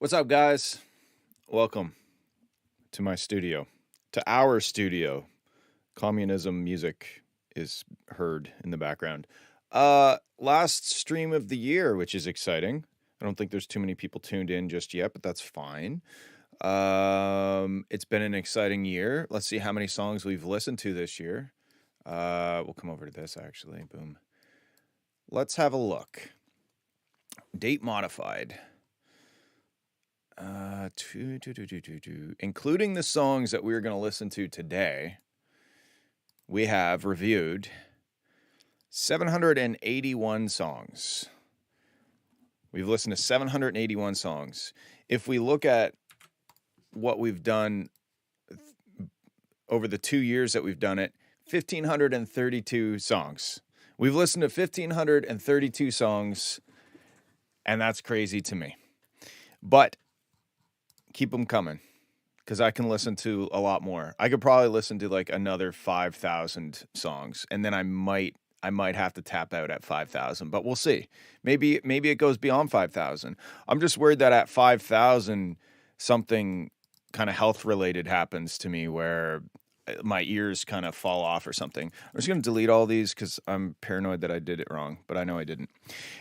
What's up, guys? Welcome to my studio, to our studio. Communism music is heard in the background. Last stream of the year, which is exciting. I don't think there's too many people tuned in just yet, but that's fine. It's been an exciting year. Let's see how many songs we've listened to this year. We'll come over to this actually. Boom. Let's have a look. Date modified. Including the songs that we're going to listen to today, we have reviewed 781 songs. We've listened to 781 songs. If we look at what we've done over the 2 years that we've done it, 1,532 songs. We've listened to 1,532 songs, and that's crazy to me. But keep them coming, because I can listen to a lot more. I could probably listen to like another 5,000 songs, and then I might have to tap out at 5,000, but we'll see. Maybe it goes beyond 5,000. I'm just worried that at 5,000, something kind of health related happens to me where my ears kind of fall off or something. I'm just going to delete all these because I'm paranoid that I did it wrong, but I know I didn't.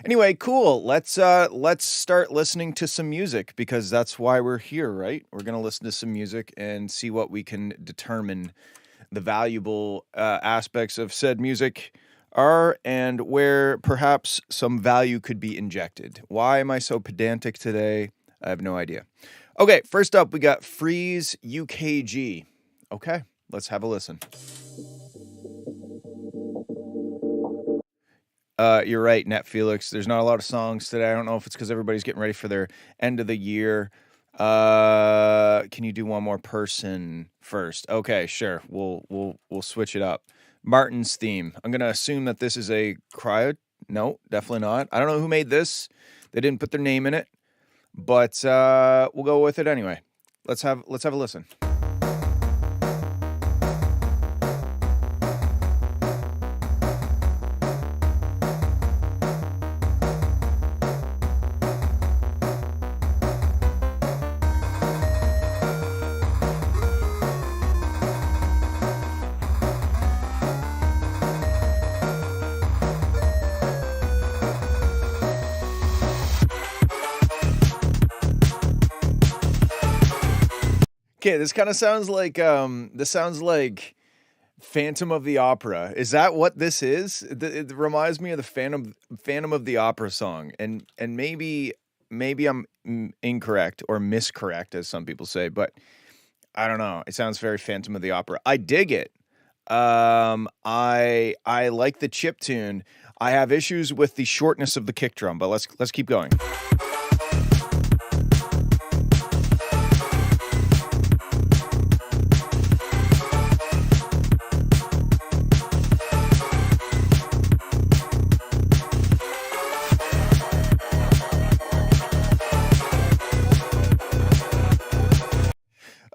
Anyway, cool. Let's start listening to some music, because that's why we're here, right? We're going to listen to some music and see what we can determine the valuable aspects of said music are, and where perhaps some value could be injected. Why am I so pedantic today? I have no idea. Okay, first up, we got Freeze UKG. Okay. Let's have a listen. You're right, Net Felix. There's not a lot of songs today. I don't know if it's because everybody's getting ready for their end of the year. Can you do one more person first? Okay, sure. We'll switch it up. Martin's theme. I'm gonna assume that this is a cryo. No, definitely not. I don't know who made this. They didn't put their name in it, but we'll go with it anyway. Let's have a listen. Okay, this kind of sounds like Phantom of the Opera. Is that what this is? It reminds me of the Phantom of the Opera song, and maybe I'm incorrect or miscorrect, as some people say, but I don't know. It sounds very Phantom of the Opera. I dig it. I like the chip tune. I have issues with the shortness of the kick drum, but let's keep going.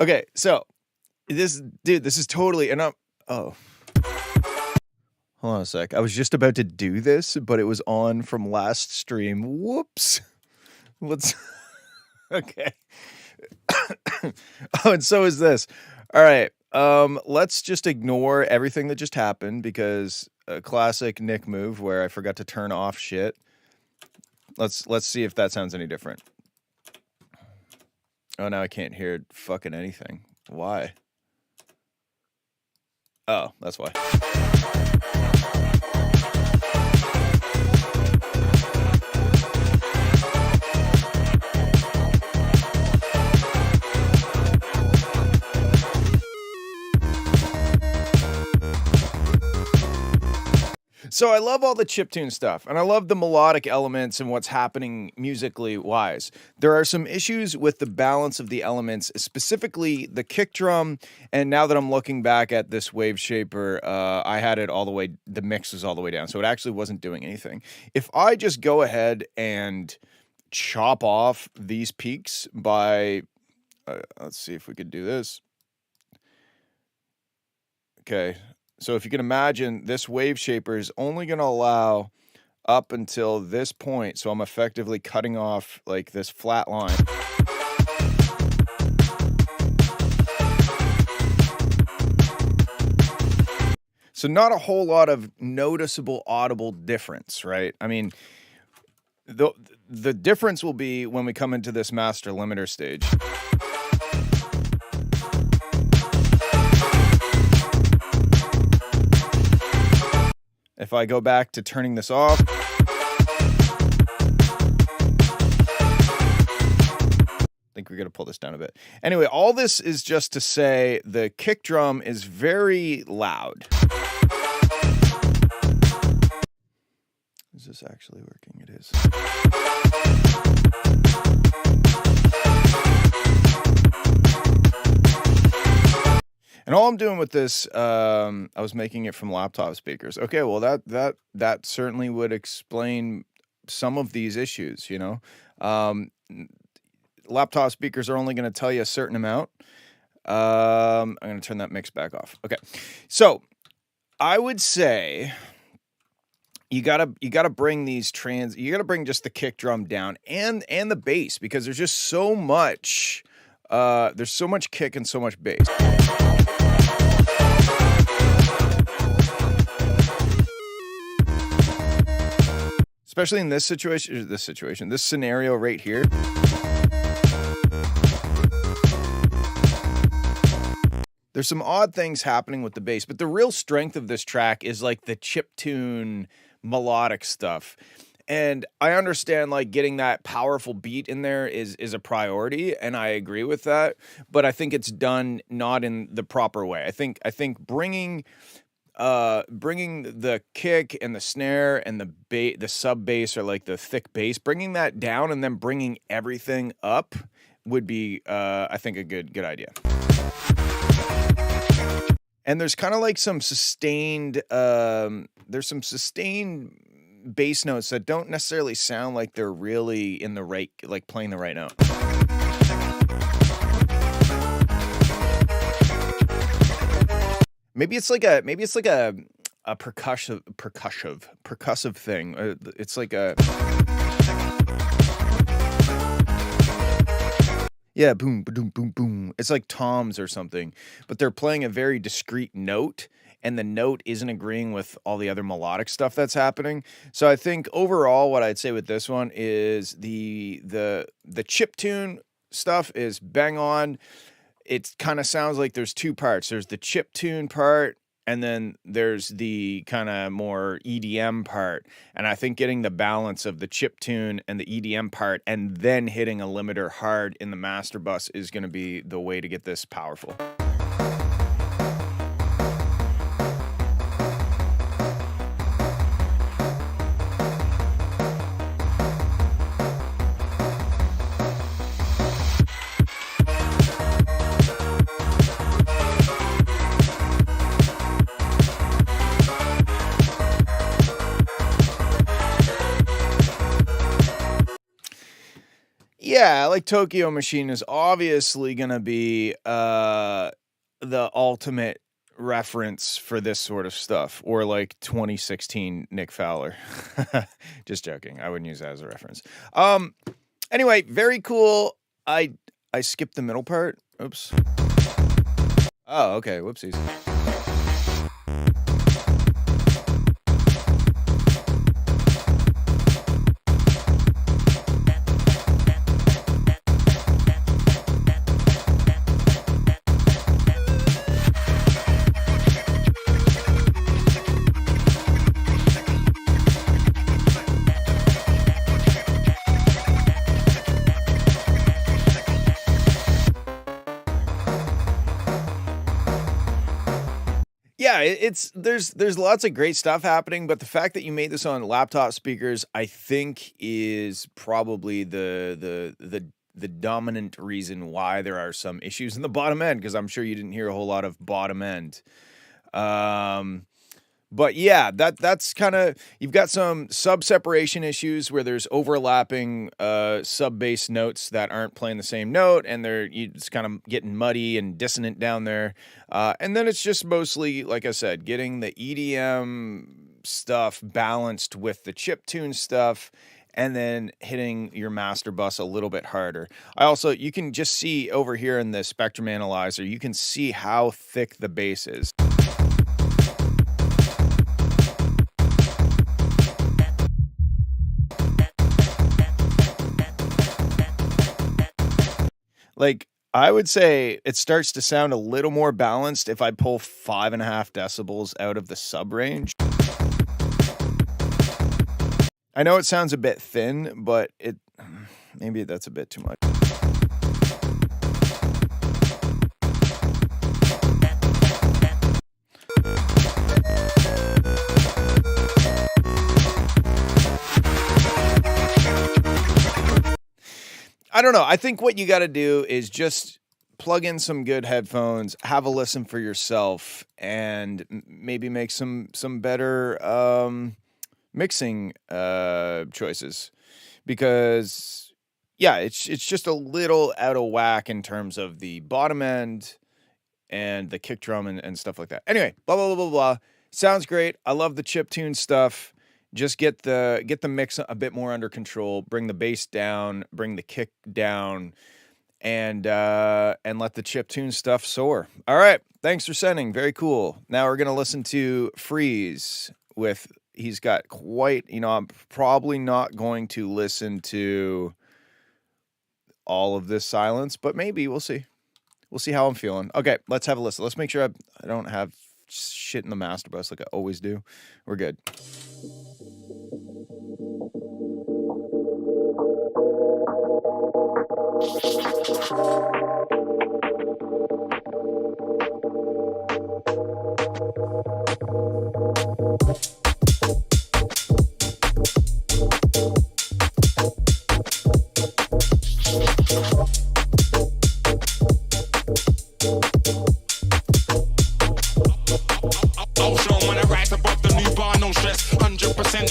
Okay, so this is totally, and hold on a sec. I was just about to do this, but it was on from last stream. Whoops. Okay. Oh, and so is this. All right. Let's just ignore everything that just happened, because a classic Nick move where I forgot to turn off shit. Let's see if that sounds any different. Oh, now I can't hear fucking anything. Why? Oh, that's why. So I love all the chiptune stuff, and I love the melodic elements and what's happening musically wise. There are some issues with the balance of the elements, specifically the kick drum. And now that I'm looking back at this wave shaper, I had it all the way, the mix was all the way down, so it actually wasn't doing anything. If I just go ahead and chop off these peaks by, let's see if we could do this. Okay. So if you can imagine, this wave shaper is only going to allow up until this point. So I'm effectively cutting off like this flat line. So not a whole lot of noticeable audible difference, right? I mean, the difference will be when we come into this master limiter stage. If I go back to turning this off, I think we're going to pull this down a bit. Anyway, all this is just to say the kick drum is very loud. Is this actually working? It is. And all I'm doing with this, I was making it from laptop speakers. Okay, well that certainly would explain some of these issues, you know. Laptop speakers are only going to tell you a certain amount. I'm going to turn that mix back off. Okay, so I would say you gotta bring these you gotta bring just the kick drum down and the bass, because there's just so much. There's so much kick and so much bass. Especially in this scenario right here. There's some odd things happening with the bass, but the real strength of this track is like the chiptune melodic stuff. And I understand like getting that powerful beat in there is a priority, and I agree with that, but I think it's done not in the proper way. I think bringing the kick and the snare and the sub bass, or like the thick bass, bringing that down and then bringing everything up would be I think a good idea. And there's kind of like some sustained bass notes that don't necessarily sound like they're really in the right, like playing the right note. Maybe it's like a percussive thing. It's like a boom, boom, boom, boom. It's like toms or something, but they're playing a very discrete note, and the note isn't agreeing with all the other melodic stuff that's happening. So I think overall, what I'd say with this one is the chiptune stuff is bang on. It kind of sounds like there's two parts. There's the chiptune part, and then there's the kind of more EDM part. And I think getting the balance of the chiptune and the EDM part, and then hitting a limiter hard in the master bus, is going to be the way to get this powerful. Yeah, like Tokyo Machine is obviously going to be the ultimate reference for this sort of stuff, or like 2016 Nick Fowler. Just joking. I wouldn't use that as a reference. Anyway, very cool. I skipped the middle part. Oops. Oh, okay. Whoopsies. Yeah, there's lots of great stuff happening, but the fact that you made this on laptop speakers, I think, is probably the dominant reason why there are some issues in the bottom end, because I'm sure you didn't hear a whole lot of bottom end. But yeah, that's kind of, you've got some sub separation issues where there's overlapping sub bass notes that aren't playing the same note, and it's kind of getting muddy and dissonant down there. And then it's just mostly, like I said, getting the EDM stuff balanced with the chiptune stuff, and then hitting your master bus a little bit harder. You can just see over here in the spectrum analyzer, you can see how thick the bass is. Like, I would say it starts to sound a little more balanced if I pull 5.5 decibels out of the sub range. I know it sounds a bit thin, but maybe that's a bit too much. I don't know. I think what you got to do is just plug in some good headphones, have a listen for yourself, and maybe make some better mixing choices. Because yeah, it's just a little out of whack in terms of the bottom end and the kick drum and stuff like that. Anyway, blah blah blah blah blah. Sounds great. I love the chiptune stuff. Just get the mix a bit more under control. Bring the bass down. Bring the kick down, and let the chiptune stuff soar. All right. Thanks for sending. Very cool. Now we're gonna listen to Freeze with. He's got quite. I'm probably not going to listen to all of this silence, but maybe we'll see. We'll see how I'm feeling. Okay, let's have a listen. Let's make sure I don't have shit in the master bus like I always do. We're good.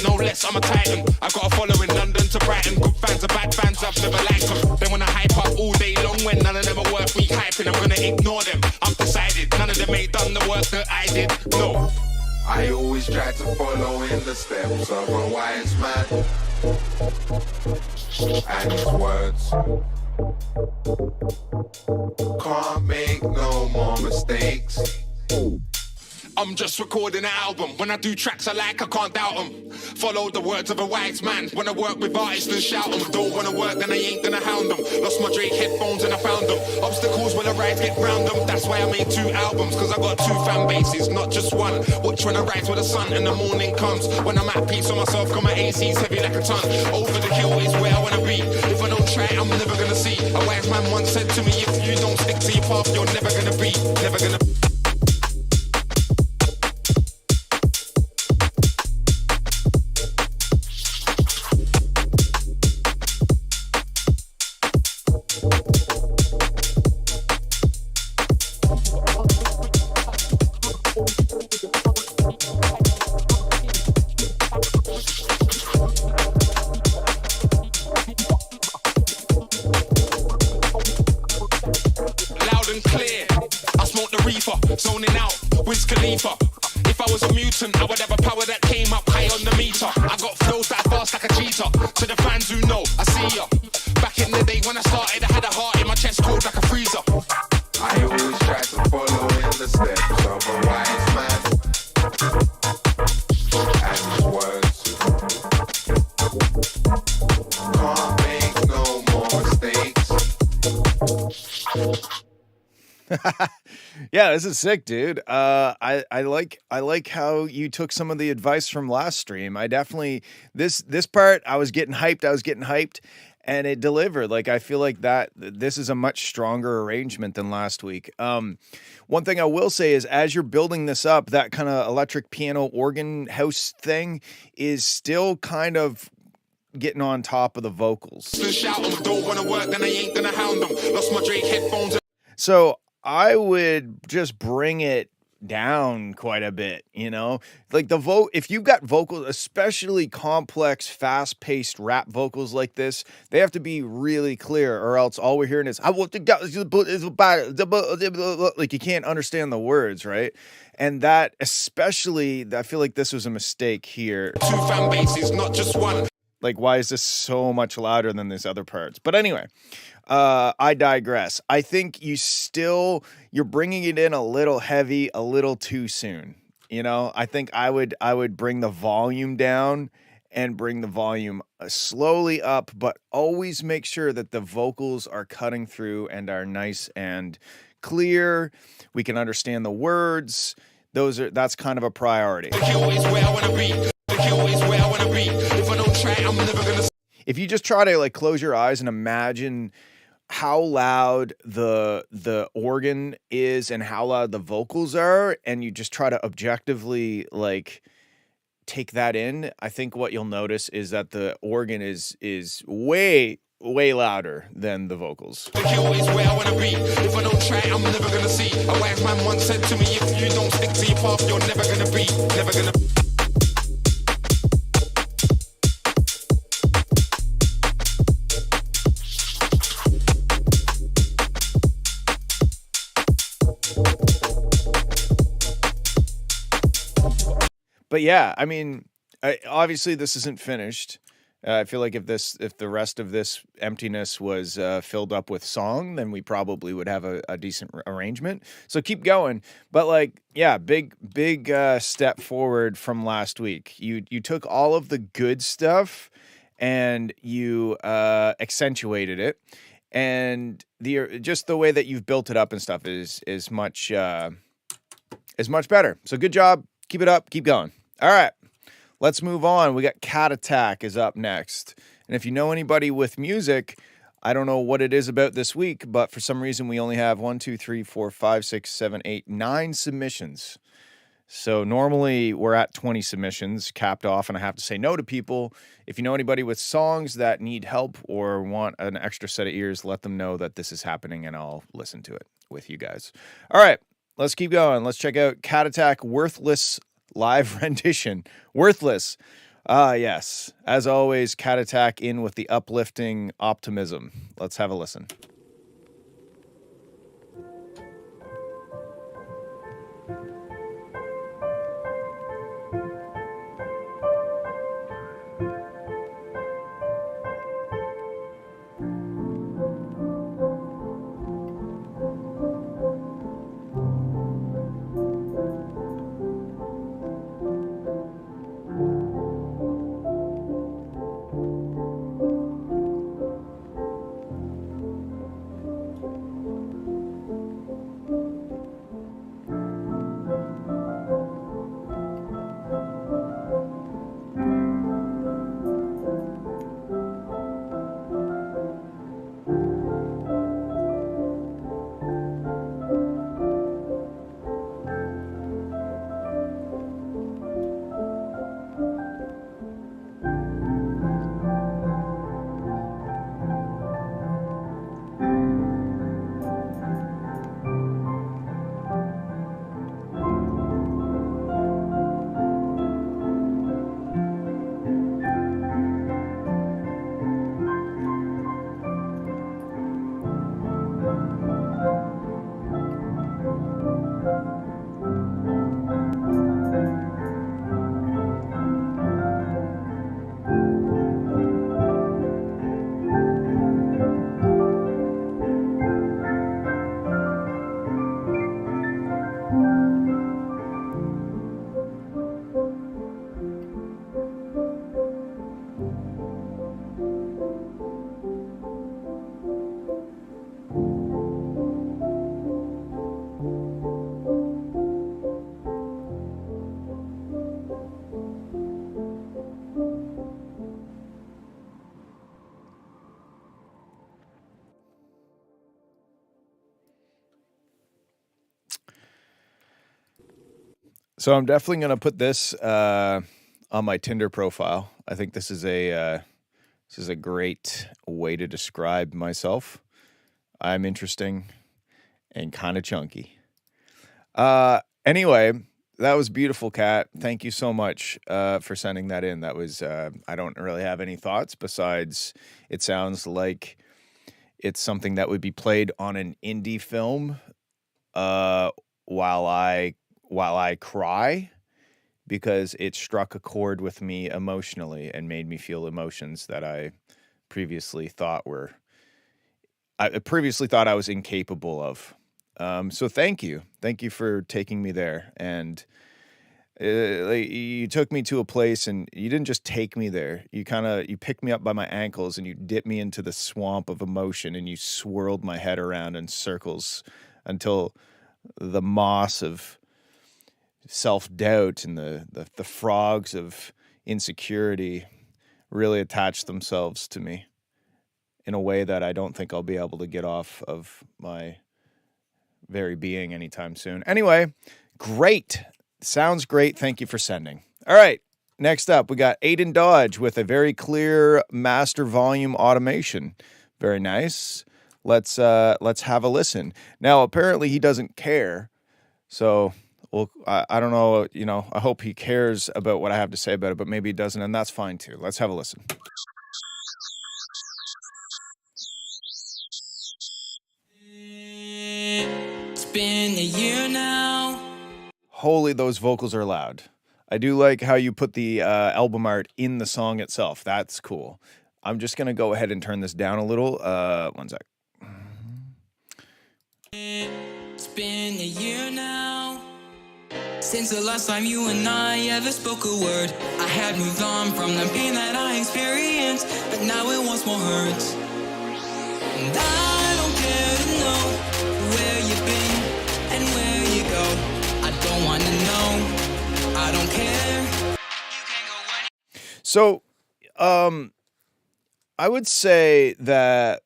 No less, I'm a titan. I got a following London to Brighton. Good fans or bad fans, I've never liked them. They wanna hype up all day long when none of them are worth me hyping. I'm gonna ignore them, I'm decided. None of them ain't done the work that I did, no. I always try to follow in the steps of a wise man and his words. Can't make no more mistakes. I'm just recording an album. When I do tracks I like, I can't doubt them. Follow the words of a wise man. When I work with artists and shout them. Don't wanna work, then I ain't gonna hound them. Lost my Drake headphones and I found them. Obstacles when I ride get round them. That's why I made 2 albums, cause I got 2 fan bases, not just one. Watch when I rise with the sun and the morning comes. When I'm at peace on myself, got my ACs heavy like a ton. Over the hill is where I wanna be. If I don't try, I'm never gonna see. A wise man once said to me, if you don't stick to your path, you're never gonna be. Never gonna be. Zoning out, Wiz Khalifa. If I was a mutant, I would have a power that came up high on the meter. I got flows that are fast like a cheetah. To the fans who know, I see ya. Back in the day when I started, I had a heart in my chest cold like a freezer. I always try to follow in the steps of a wise man and his words. Can't make no more mistakes. Yeah, this is sick, dude. I like how you took some of the advice from last stream. I definitely this part I was getting hyped, and it delivered. Like I feel like this is a much stronger arrangement than last week. One thing I will say is as you're building this up, that kind of electric piano organ house thing is still kind of getting on top of the vocals. Don't wanna work, then I ain't gonna hound them. Lost my Drake headphones. So I would just bring it down quite a bit, like if you've got vocals, especially complex, fast-paced rap vocals like this, they have to be really clear, or else all we're hearing is like you can't understand the words, right? And that especially, I feel like this was a mistake here. 2 fan bases, not just one. Like, why is this so much louder than these other parts? But anyway, I digress. I think you're bringing it in a little heavy, a little too soon. I think I would bring the volume down and bring the volume slowly up, but always make sure that the vocals are cutting through and are nice and clear. We can understand the words. That's kind of a priority. If you just try to like close your eyes and imagine how loud the organ is and how loud the vocals are, and you just try to objectively like take that in, I think what you'll notice is that the organ is way louder than the vocals. If I don't try, I'm never gonna see. A wise man once said to me, if you don't stick to your path, you're never gonna be. But yeah, I mean, obviously this isn't finished. I feel like if the rest of this emptiness was filled up with song, then we probably would have a decent arrangement. So keep going. But like, yeah, big step forward from last week. You took all of the good stuff and you accentuated it, and just the way that you've built it up and stuff is much better. So good job. Keep it up. Keep going. All right. Let's move on. We got Cat Attack is up next. And if you know anybody with music, I don't know what it is about this week, but for some reason we only have 9 submissions. So normally we're at 20 submissions capped off, and I have to say no to people. If you know anybody with songs that need help or want an extra set of ears, let them know that this is happening and I'll listen to it with you guys. All right. Let's keep going. Let's check out Cat Attack Worthless live rendition. Worthless. Yes. As always, Cat Attack in with the uplifting optimism. Let's have a listen. So I'm definitely going to put this on my Tinder profile. I think this is a great way to describe myself. I'm interesting and kind of chunky. Anyway, that was beautiful, Kat. Thank you so much for sending that in. That was I don't really have any thoughts besides it sounds like it's something that would be played on an indie film while I cry, because it struck a chord with me emotionally and made me feel emotions that I previously thought I was incapable of. So thank you for taking me there. And Like you took me to a place and you didn't just take me there. You picked me up by my ankles and you dipped me into the swamp of emotion and you swirled my head around in circles until the moss of self-doubt and the frogs of insecurity really attached themselves to me in a way that I don't think I'll be able to get off of my very being anytime soon. Anyway, great. Sounds great. Thank you for sending. All right. Next up, we got Aiden Dodge with a very clear master volume automation. Very nice. Let's have a listen. Now, apparently he doesn't care. So, well, I don't know, I hope he cares about what I have to say about it, but maybe he doesn't, and that's fine too. Let's have a listen. It's been a year now. Holy, those vocals are loud. I do like how you put the album art in the song itself. That's cool. I'm just going to go ahead and turn this down a little. One sec. It's been a year now since the last time you and I ever spoke a word. I had moved on from the pain that I experienced, but now it once more hurts. And I don't care to know where you've been and where you go. I don't want to know. I don't care. You can go anywhere. So, I would say that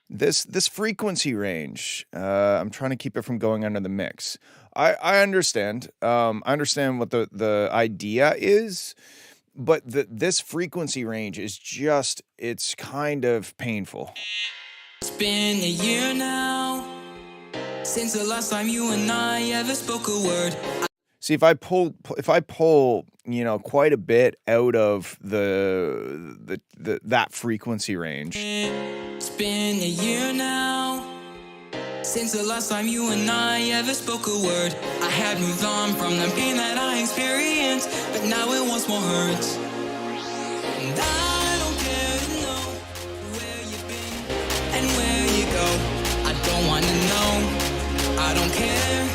this frequency range, I'm trying to keep it from going under the mix. I understand. I understand what the idea is, but this frequency range is just, it's kind of painful. It's been a year now since the last time you and I ever spoke a word. See, if I pull, quite a bit out of that frequency range. It's been a year now since the last time you and I ever spoke a word. I had moved on from the pain that I experienced, but now it once more hurts. And I don't care to know where you've been and where you go. I don't want to know. I don't care.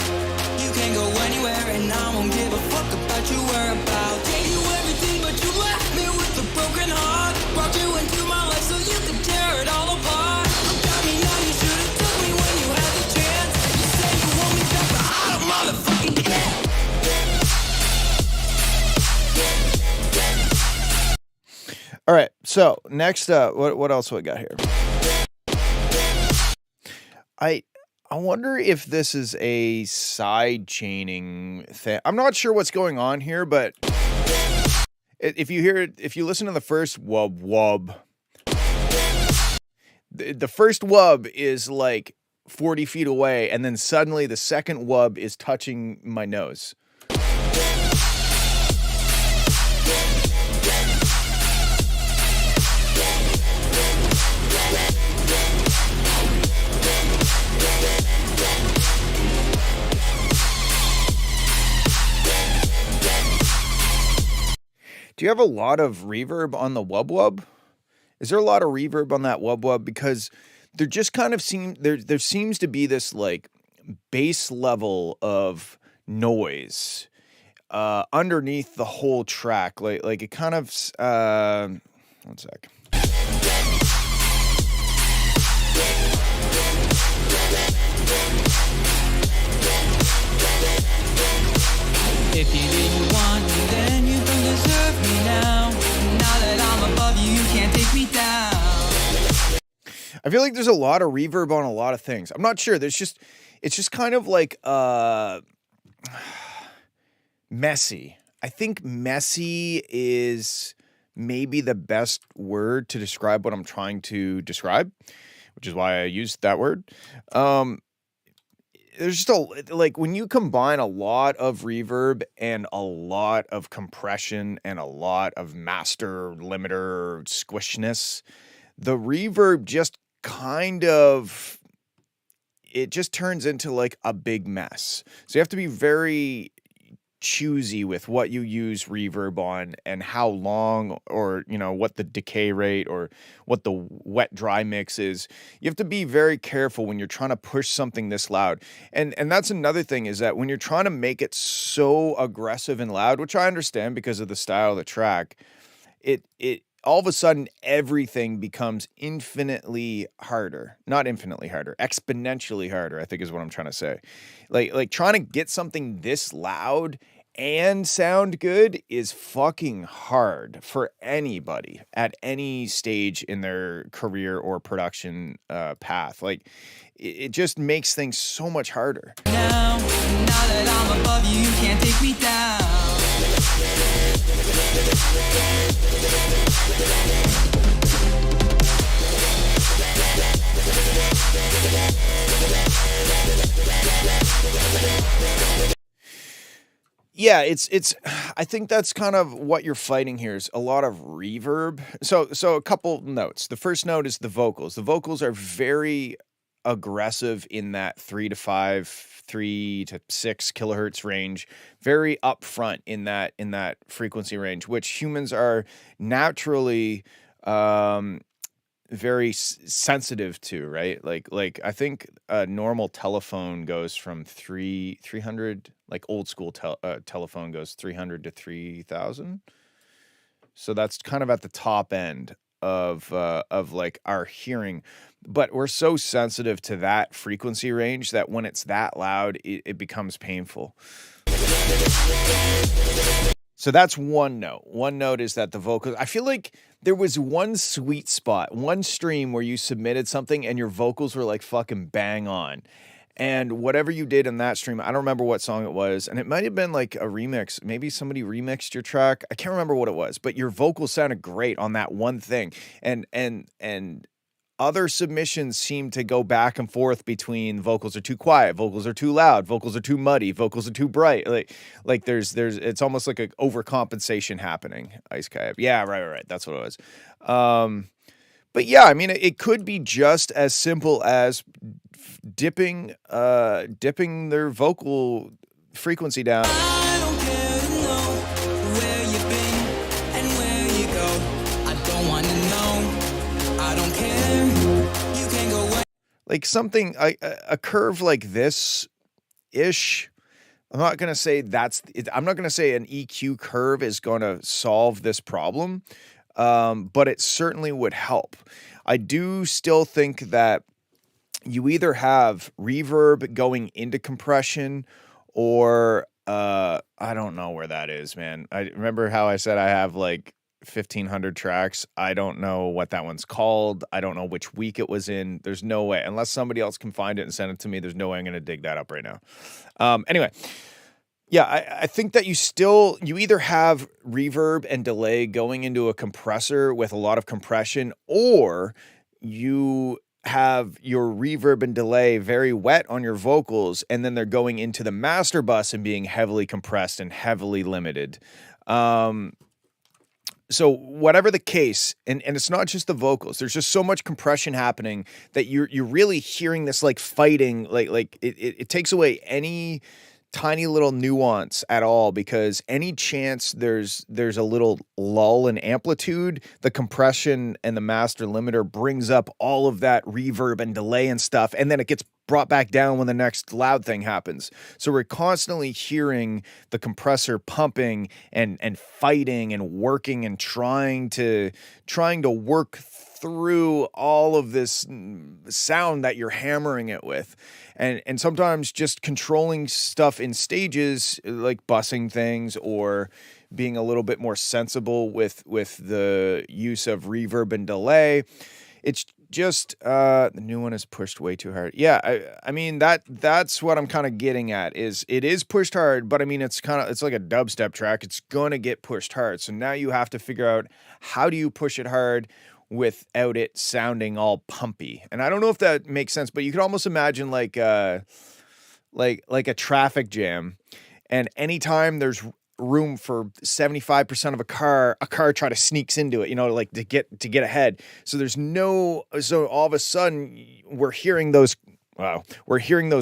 You can go anywhere and I won't give a fuck about your whereabouts. Gave you everything but you left me with a broken heart. Brought you into my life so you could tear it all apart. Got me now, you should have told me when you had the chance. You say you want me back but I don't motherfucking care. All right, so next up, what else do I got here? I wonder if this is a side chaining thing. I'm not sure what's going on here, but if you listen to the first wub wub, the first wub is like 40 feet away, and then suddenly the second wub is touching my nose. Do you have a lot of reverb on the wub wub? Is there a lot of reverb on that wub wub? Because there just kind of there seems to be this like base level of noise underneath the whole track. Like it kind of one sec. If you didn't want me, then you don't deserve me now. Now that I'm above you, you can't take me down. I feel like there's a lot of reverb on a lot of things. I'm not sure. It's just kind of like messy. I think messy is maybe the best word to describe what I'm trying to describe, which is why I used that word. There's just like when you combine a lot of reverb and a lot of compression and a lot of master limiter squishness, the reverb just kind of, it just turns into like a big mess. So you have to be very choosy with what you use reverb on and how long, or, you know, what the decay rate or what the wet dry mix is. You have to be very careful when you're trying to push something this loud. And that's another thing, is that when you're trying to make it so aggressive and loud, which I understand because of the style of the track, it all of a sudden everything becomes infinitely harder. Not infinitely harder, exponentially harder, I think is what I'm trying to say. Like trying to get something this loud and sound good is fucking hard for anybody at any stage in their career or production path. Like it just makes things so much harder. Now that I'm above you, you can't take me down. Yeah, it's I think that's kind of what you're fighting here, is a lot of reverb. So a couple notes. The first note is the vocals. The vocals are very aggressive in that 3 to 6 kilohertz range, very upfront in that frequency range, which humans are naturally very sensitive to, right? Like I think a normal telephone goes from 300, like old school telephone goes 300 to 3,000. So that's kind of at the top end of like our hearing, but we're so sensitive to that frequency range that when it's that loud, it becomes painful. So that's one note. One note is that the vocals, I feel like there was one sweet spot, one stream where you submitted something and your vocals were like fucking bang on. And whatever you did in that stream, I don't remember what song it was, and it might have been like a remix. Maybe somebody remixed your track. I can't remember what it was, but your vocals sounded great on that one thing. And other submissions seem to go back and forth between vocals are too quiet, vocals are too loud, vocals are too muddy, vocals are too bright. Like there's it's almost like an overcompensation happening. Ice Kaib. Yeah, right. That's what it was. But yeah, I mean, it could be just as simple as dipping their vocal frequency down. I don't care to know where you've been and where you go. I don't want to know. I don't care. You can go where. Like something, a curve like this ish. I'm not gonna say I'm not gonna say an EQ curve is gonna solve this problem, but it certainly would help. I do still think that you either have reverb going into compression, or I don't know where that is, man. I remember how I said I have like 1,500 tracks. I don't know what that one's called. I don't know which week it was in. There's no way, unless somebody else can find it and send it to me, there's no way I'm going to dig that up right now. Anyway, yeah, I think that you either have reverb and delay going into a compressor with a lot of compression, or you have your reverb and delay very wet on your vocals, and then they're going into the master bus and being heavily compressed and heavily limited. So whatever the case, and it's not just the vocals, there's just so much compression happening that you're really hearing this like fighting, like it takes away any tiny little nuance at all, because any chance there's a little lull in amplitude, the compression and the master limiter brings up all of that reverb and delay and stuff, and then it gets brought back down when the next loud thing happens. So we're constantly hearing the compressor pumping and fighting and working and trying to work through all of this sound that you're hammering it with. And sometimes just controlling stuff in stages, like bussing things or being a little bit more sensible with the use of reverb and delay. It's just the new one is pushed way too hard. Yeah, I mean that's what I'm kind of getting at, is it is pushed hard, but I mean it's like a dubstep track. It's gonna get pushed hard. So now you have to figure out, how do you push it hard without it sounding all pumpy? And I don't know if that makes sense, but you could almost imagine like a traffic jam, and anytime there's room for 75% of a car try to sneaks into it, like to get ahead. So all of a sudden we're hearing those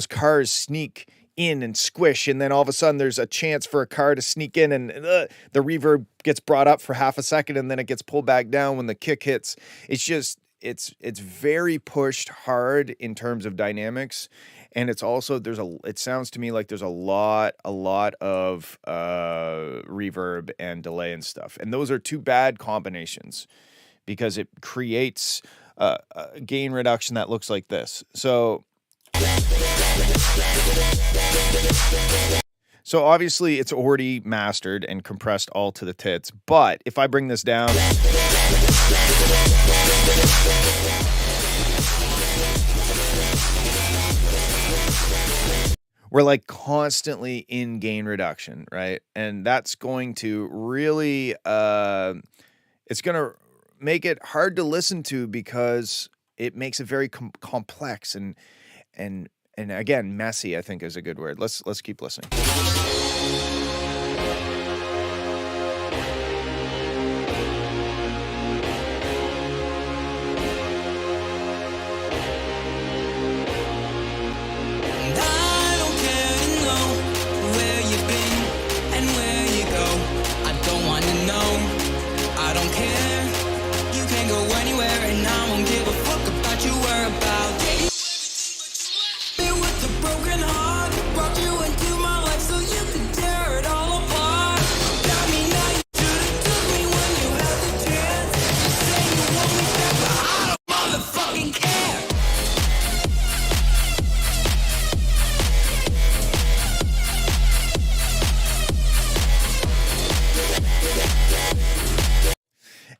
cars sneak in and squish, and then all of a sudden there's a chance for a car to sneak in, and the reverb gets brought up for half a second, and then it gets pulled back down when the kick hits. It's just it's very pushed hard in terms of dynamics, and it's also it sounds to me like there's a lot of reverb and delay and stuff, and those are two bad combinations because it creates a gain reduction that looks like this. So obviously it's already mastered and compressed all to the tits, but if I bring this down, we're like constantly in gain reduction, right? And that's going to really, it's going to make it hard to listen to because it makes it very complex and again, messy, I think is a good word. Let's keep listening.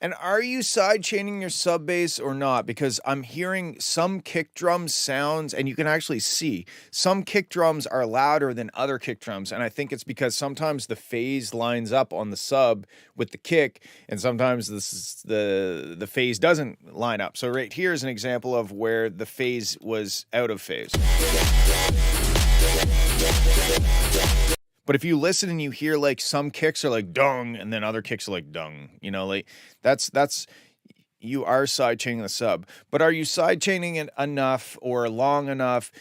And are you sidechaining your sub bass or not? Because I'm hearing some kick drum sounds, and you can actually see some kick drums are louder than other kick drums. And I think it's because sometimes the phase lines up on the sub with the kick, and sometimes the phase doesn't line up. So right here is an example of where the phase was out of phase. But if you listen and you hear like some kicks are like dung and then other kicks are like dung, you know, like that's you are sidechaining the sub. But are you sidechaining it enough or long enough?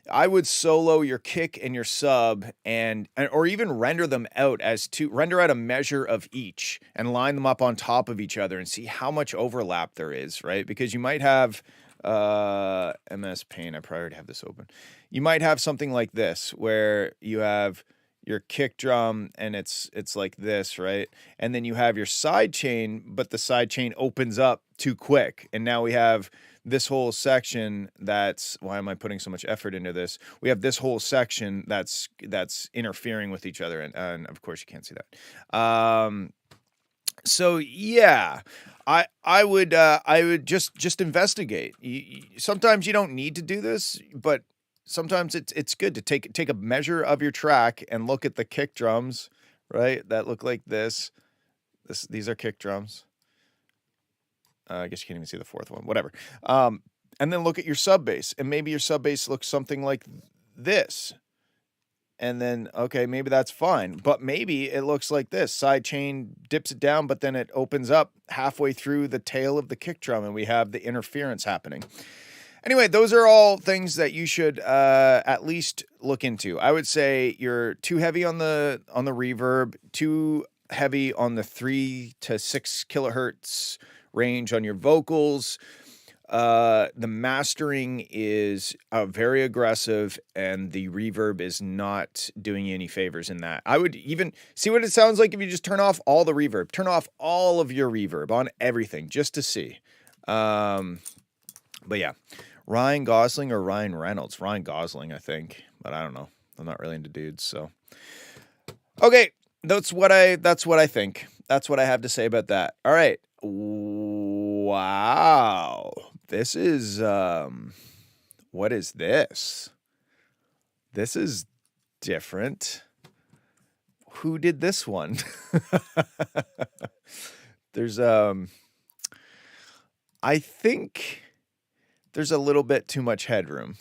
I would solo your kick and your sub or even render them out render out a measure of each and line them up on top of each other and see how much overlap there is, right? Because you might have MS Paint. I probably already have this open. You might have something like this where you have your kick drum and it's like this, right? And then you have your side chain, but the side chain opens up too quick. And now we have this whole section why am I putting so much effort into this? We have this whole section that's interfering with each other. And of course you can't see that. So yeah, I would just investigate. Sometimes you don't need to do this, but sometimes it's good to take a measure of your track and look at the kick drums, right? That look like this. These are kick drums. I guess you can't even see the fourth one, whatever. And then look at your sub bass, and maybe your sub bass looks something like this. And then, okay, maybe that's fine, but maybe it looks like this. Side chain dips it down, but then it opens up halfway through the tail of the kick drum, and we have the interference happening. Anyway, those are all things that you should at least look into. I would say you're too heavy on the reverb, too heavy on the 3 to 6 kilohertz range on your vocals. The mastering is very aggressive, and the reverb is not doing you any favors in that. I would even see what it sounds like if you just turn off all the reverb. Turn off all of your reverb on everything just to see. But yeah. Ryan Gosling or Ryan Reynolds? Ryan Gosling, I think, but I don't know. I'm not really into dudes, so. Okay, that's what I think. That's what I have to say about that. All right. Wow. This is what is this? This is different. Who did this one? There's I think there's a little bit too much headroom.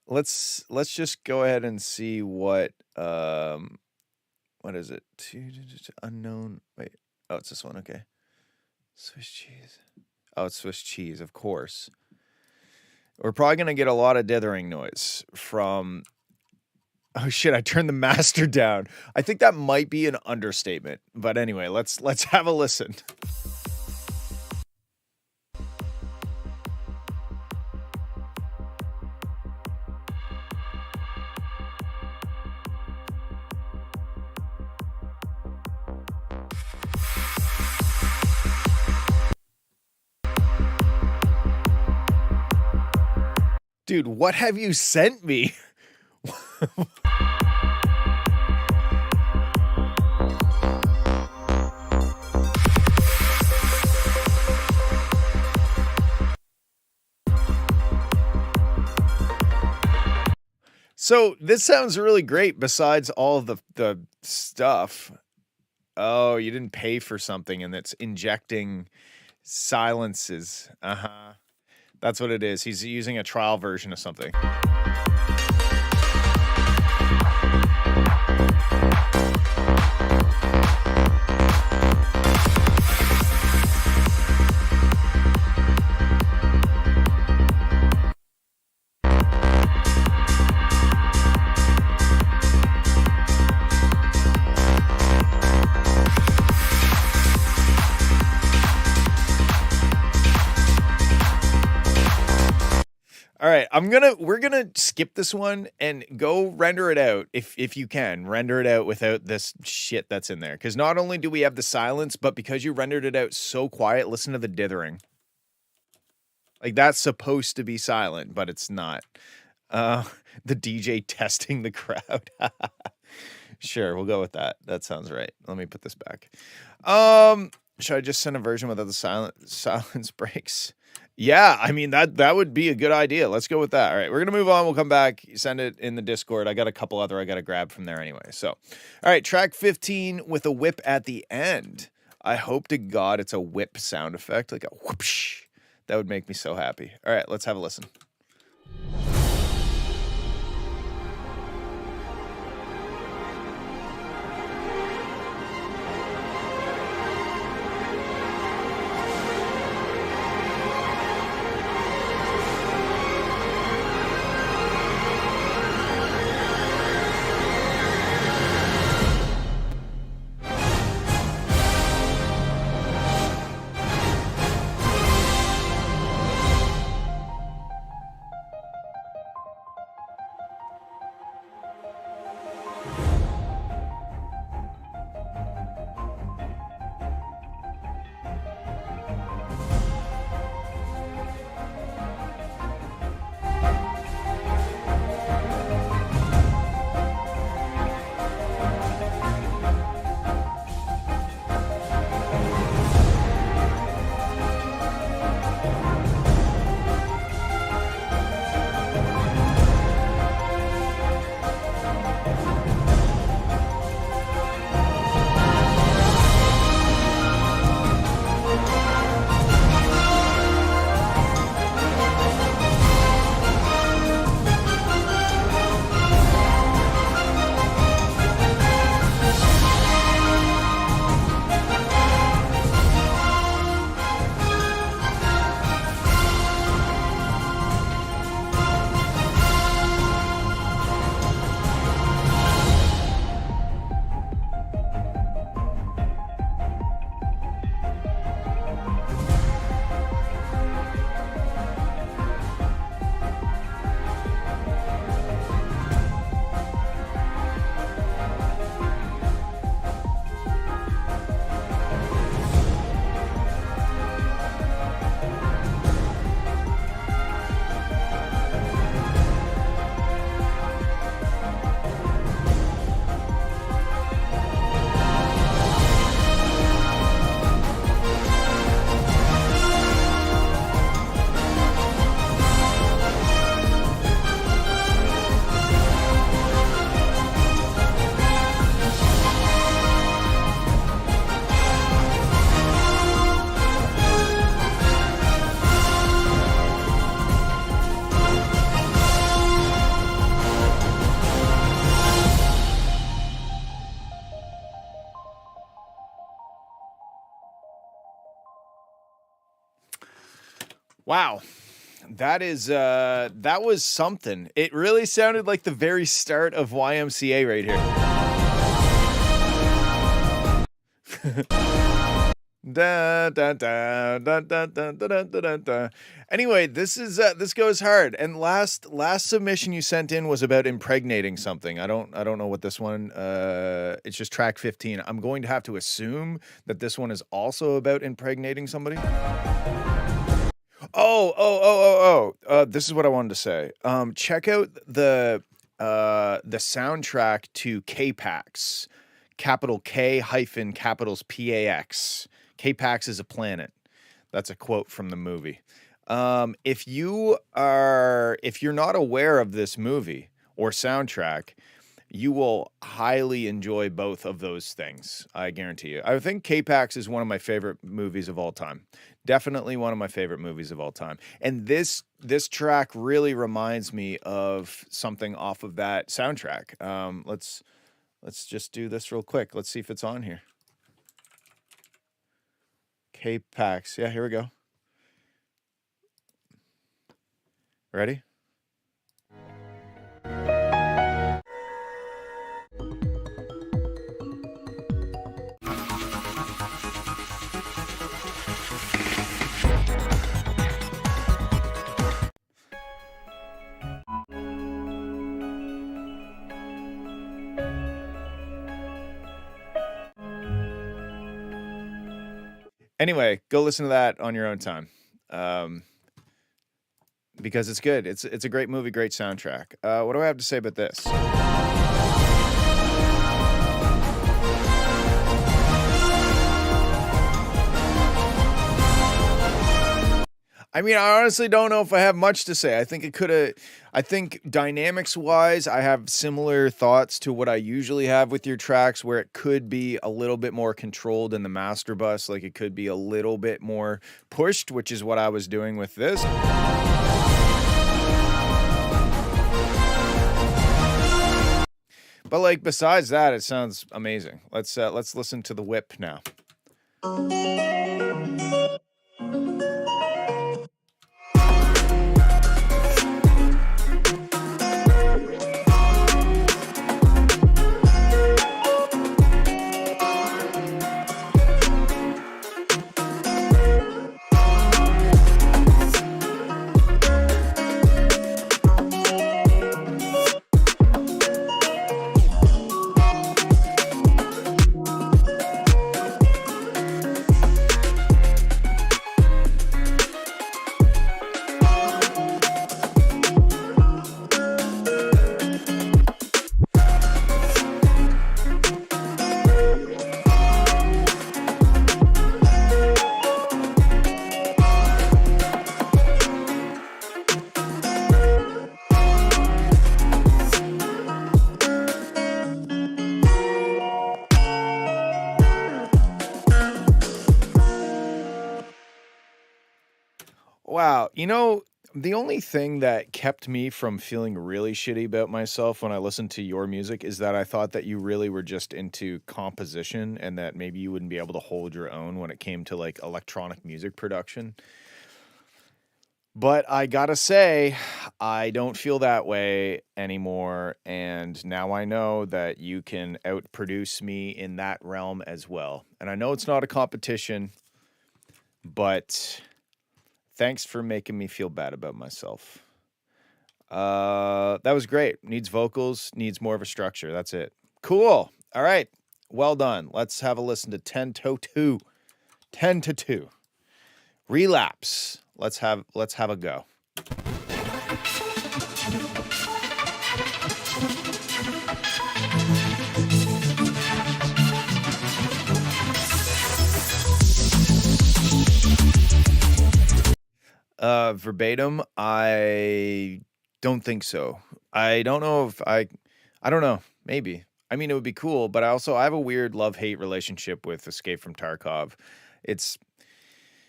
Let's just go ahead and see what is it? Unknown. Wait. Oh, it's this one. Okay. Swiss cheese. Oh, it's Swiss cheese, of course. We're probably going to get a lot of dithering noise from Oh shit, I turned the master down. I think that might be an understatement. But anyway, let's have a listen. Dude, what have you sent me? So this sounds really great besides all of the stuff. Oh, you didn't pay for something and it's injecting silences. Uh-huh. That's what it is. He's using a trial version of something. All right, we're gonna skip this one and go render it out if you can. Render it out without this shit that's in there. Because not only do we have the silence, but because you rendered it out so quiet, listen to the dithering. Like that's supposed to be silent, but it's not. The DJ testing the crowd. Sure, we'll go with that. That sounds right. Let me put this back. Should I just send a version without the silence breaks? Yeah, I mean that would be a good idea. Let's go with that. All right, we're gonna move on. We'll come back. Send it in the Discord. I got a couple other I gotta grab from there anyway. So, all right, track 15 with a whip at the end. I hope to God it's a whip sound effect, like a whoopsh. That would make me so happy. All right, let's have a listen. Wow. That was something. It really sounded like the very start of YMCA right here. Da, da, da, da, da, da, da, da, da. Anyway, this goes hard. And last submission you sent in was about impregnating something. I don't know what this one. It's just track 15. I'm going to have to assume that this one is also about impregnating somebody. This is what I wanted to say. Check out the soundtrack to K-Pax, capital K hyphen capitals PAX. K-Pax is a planet. That's a quote from the movie. If you're not aware of this movie or soundtrack, you will highly enjoy both of those things. I guarantee you. I think K-Pax is one of my favorite movies of all time. Definitely one of my favorite movies of all time. And this track really reminds me of something off of that soundtrack. Let's just do this real quick. Let's see if it's on here. K-Pax. Yeah, here we go. Ready? Anyway, go listen to that on your own time, because it's good. It's a great movie, great soundtrack. What do I have to say about this? I mean, I honestly don't know if I have much to say. I think dynamics-wise, I have similar thoughts to what I usually have with your tracks, where it could be a little bit more controlled in the master bus, like it could be a little bit more pushed, which is what I was doing with this. But like besides that, it sounds amazing. Let's listen to the whip now. Wow. You know, the only thing that kept me from feeling really shitty about myself when I listened to your music is that I thought that you really were just into composition and that maybe you wouldn't be able to hold your own when it came to like electronic music production. But I gotta say, I don't feel that way anymore. And now I know that you can outproduce me in that realm as well. And I know it's not a competition, but thanks for making me feel bad about myself. That was great. Needs vocals, needs more of a structure. That's it. Cool. All right. Well done. Let's have a listen to 10 to 2. 10 to 2. Relapse. Let's have a go. Verbatim, I don't think so. I don't know if I don't know. Maybe. I mean, it would be cool, but I have a weird love-hate relationship with Escape from Tarkov. It's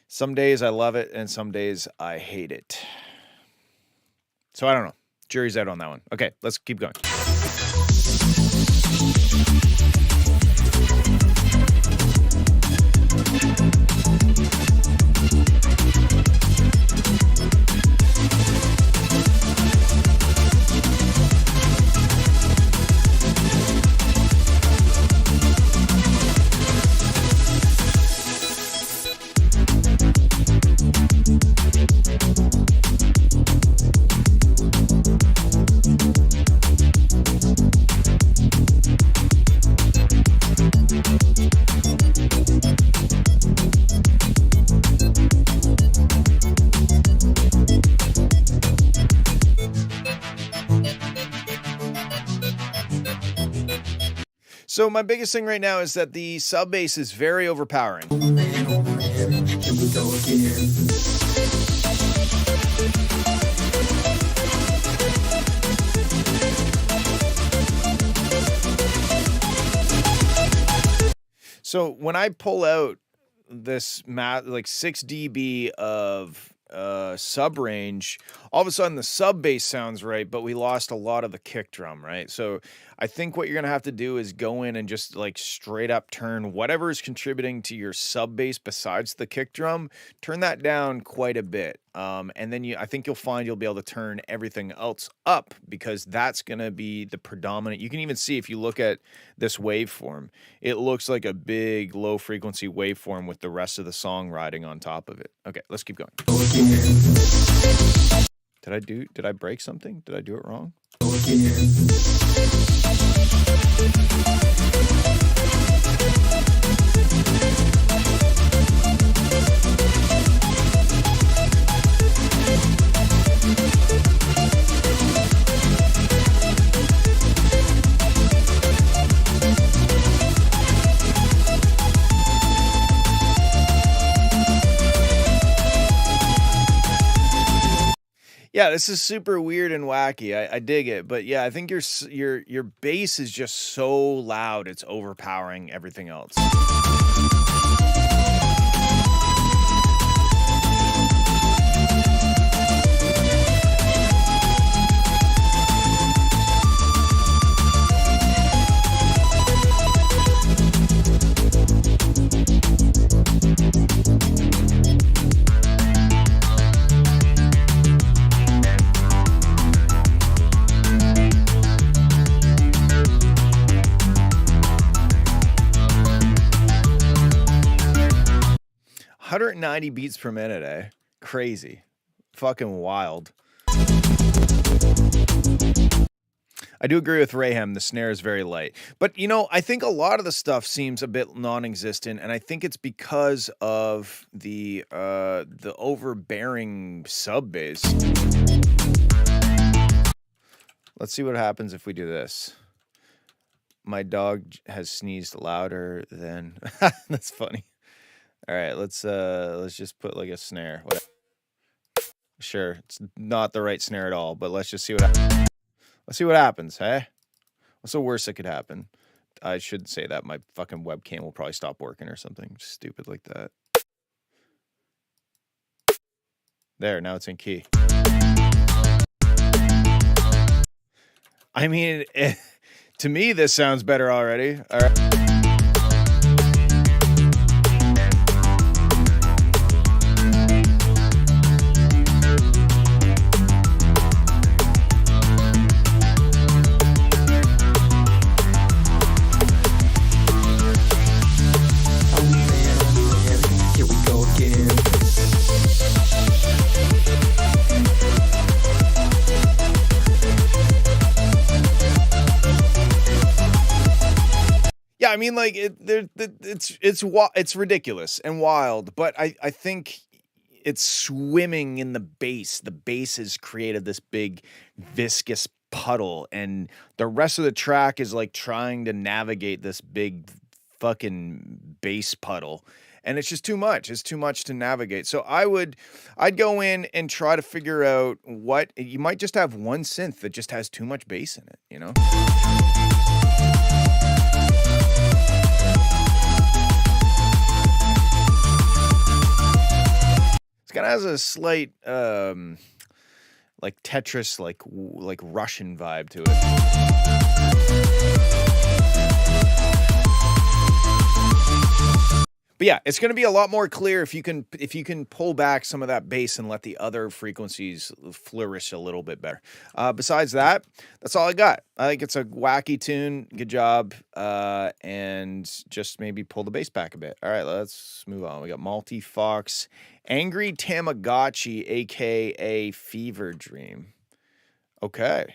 some days I love it and some days I hate it. So I don't know. Jury's out on that one. Okay, let's keep going. So my biggest thing right now is that the sub bass is very overpowering. Oh man, here we go again. So when I pull out this like 6 dB of sub range, all of a sudden the sub bass sounds right, but we lost a lot of the kick drum, right? So I think what you're gonna have to do is go in and just like straight up turn whatever is contributing to your sub bass besides the kick drum, turn that down quite a bit. And then I think you'll find you'll be able to turn everything else up, because that's gonna be the predominant. You can even see if you look at this waveform, it looks like a big low frequency waveform with the rest of the song riding on top of it. Okay, let's keep going. Did I break something? Did I do it wrong? Yeah, this is super weird and wacky. I dig it, but yeah, I think your bass is just so loud it's overpowering everything else. .90 beats per minute, eh? Crazy. Fucking wild. I do agree with Rayhem, the snare is very light. But, you know, I think a lot of the stuff seems a bit non-existent, and I think it's because of the overbearing sub bass. Let's see what happens if we do this. My dog has sneezed louder than... That's funny. All right, let's just put like a snare. Whatever. Sure, it's not the right snare at all, but let's just see what happens. Let's see what happens, hey? What's the worst that could happen? I shouldn't say that. My fucking webcam will probably stop working or something stupid like that. There, now it's in key. I mean, to me, this sounds better already. All right. Yeah, I mean, like it's ridiculous and wild, but I think it's swimming in the bass. The bass has created this big viscous puddle, and the rest of the track is like trying to navigate this big fucking bass puddle, and it's just too much. It's too much to navigate. So I'd go in and try to figure out what you might just have one synth that just has too much bass in it, you know? Kind of has a slight like Tetris, like Russian vibe to it. But yeah, it's going to be a lot more clear if you can pull back some of that bass and let the other frequencies flourish a little bit better. Besides that, that's all I got. I think it's a wacky tune. Good job. And just maybe pull the bass back a bit. All right, let's move on. We got Malty Fox, Angry Tamagotchi, aka Fever Dream. Okay.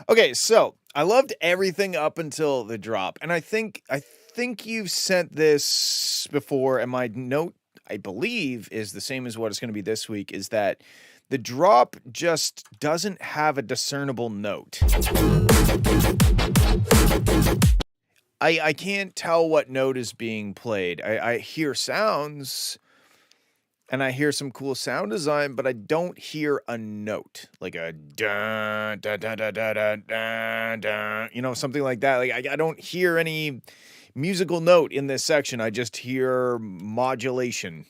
Okay, so I loved everything up until the drop, and I think you've sent this before, and my note, I believe, is the same as what it's going to be this week, is that the drop just doesn't have a discernible note. I can't tell what note is being played. I hear sounds, and I hear some cool sound design, but I don't hear a note, like a dun dun dun dun dun dun dun, dun, you know, something like that. Like I don't hear any musical note in this section. I just hear modulation.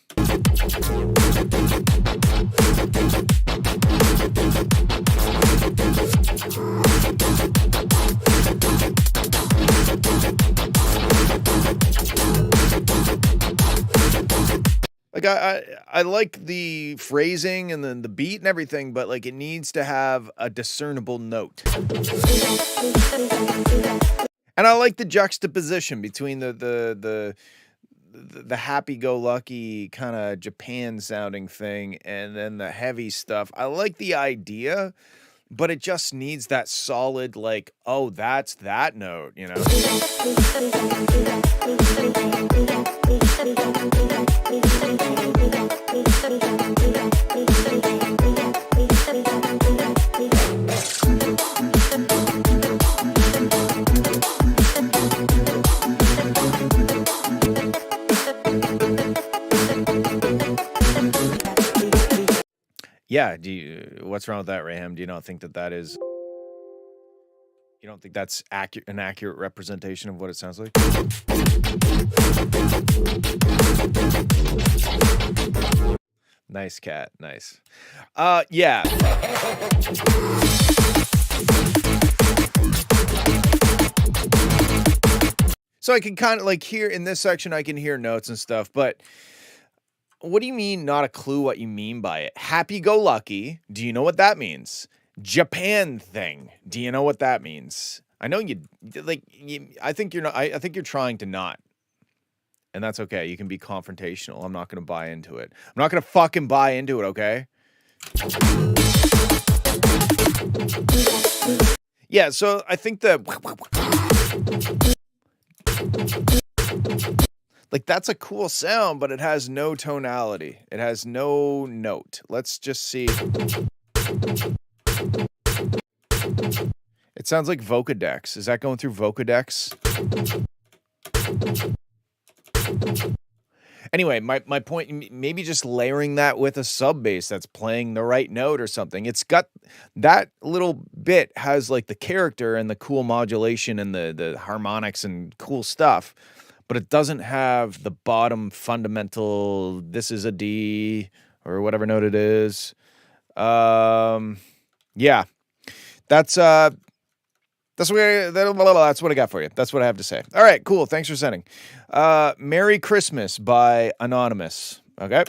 Like I like the phrasing and then the beat and everything, but like it needs to have a discernible note. And I like the juxtaposition between the happy-go-lucky kind of Japan sounding thing and then the heavy stuff. I like the idea, but it just needs that solid, like, oh, that's that note, you know? Yeah, what's wrong with that, Raham? Do you not think that is... You don't think that's an accurate representation of what it sounds like? Nice, cat. Nice. Yeah. So I can kind of like hear in this section, I can hear notes and stuff, but what do you mean not a clue what you mean by it? Happy-go-lucky. Do you know what that means? Japan thing. Do you know what that means? I know I think you're not. I think you're trying to not, and that's okay. You can be confrontational. I'm not going to buy into it. I'm not going to fucking buy into it. Okay. Yeah. So I think like that's a cool sound, but it has no tonality. It has no note. Let's just see. It sounds like Vocodex. Is that going through Vocodex? Anyway, my point, maybe just layering that with a sub bass that's playing the right note or something. It's got that little bit has like the character and the cool modulation and the harmonics and cool stuff, but it doesn't have the bottom fundamental, this is a D or whatever note it is. Yeah. That's what I got for you. That's what I have to say. All right, cool. Thanks for sending. Merry Christmas by Anonymous. Okay.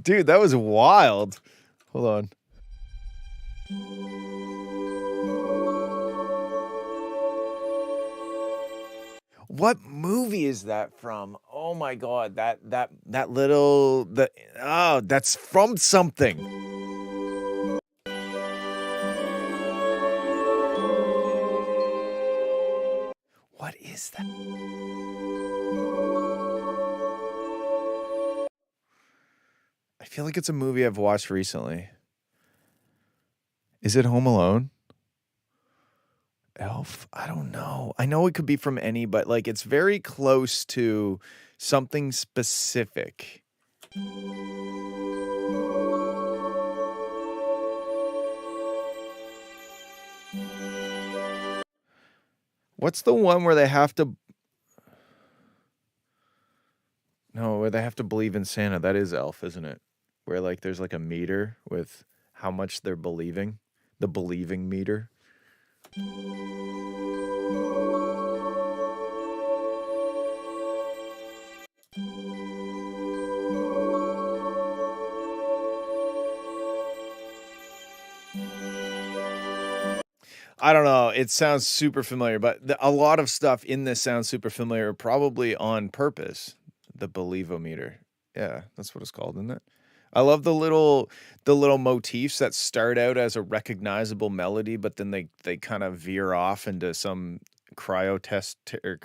Dude, that was wild. Hold on. What movie is that from? Oh my god, that little that's from something. What is that? I feel like it's a movie I've watched recently. Is it Home Alone? Elf? I don't know. I know it could be from any, but like it's very close to something specific. What's the one where they have to... No, where they have to believe in Santa? That is Elf, isn't it? Where like there's like a meter with how much they're believing. The believing meter. I don't know. It sounds super familiar, but a lot of stuff in this sounds super familiar, probably on purpose. The believometer. Yeah, that's what it's called, isn't it? I love the little motifs that start out as a recognizable melody, but then they kind of veer off into some cryo test or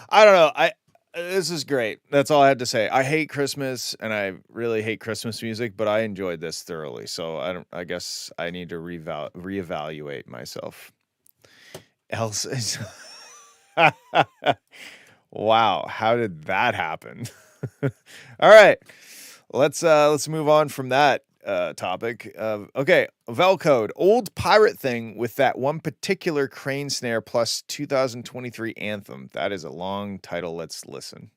I don't know. This is great. That's all I had to say. I hate Christmas and I really hate Christmas music, but I enjoyed this thoroughly. So I guess I need to reevaluate myself. Else, wow, how did that happen? All right, let's move on from that topic. Okay, Vel Code, old pirate thing with that one particular crane snare plus 2023 anthem. That is a long title. Let's listen.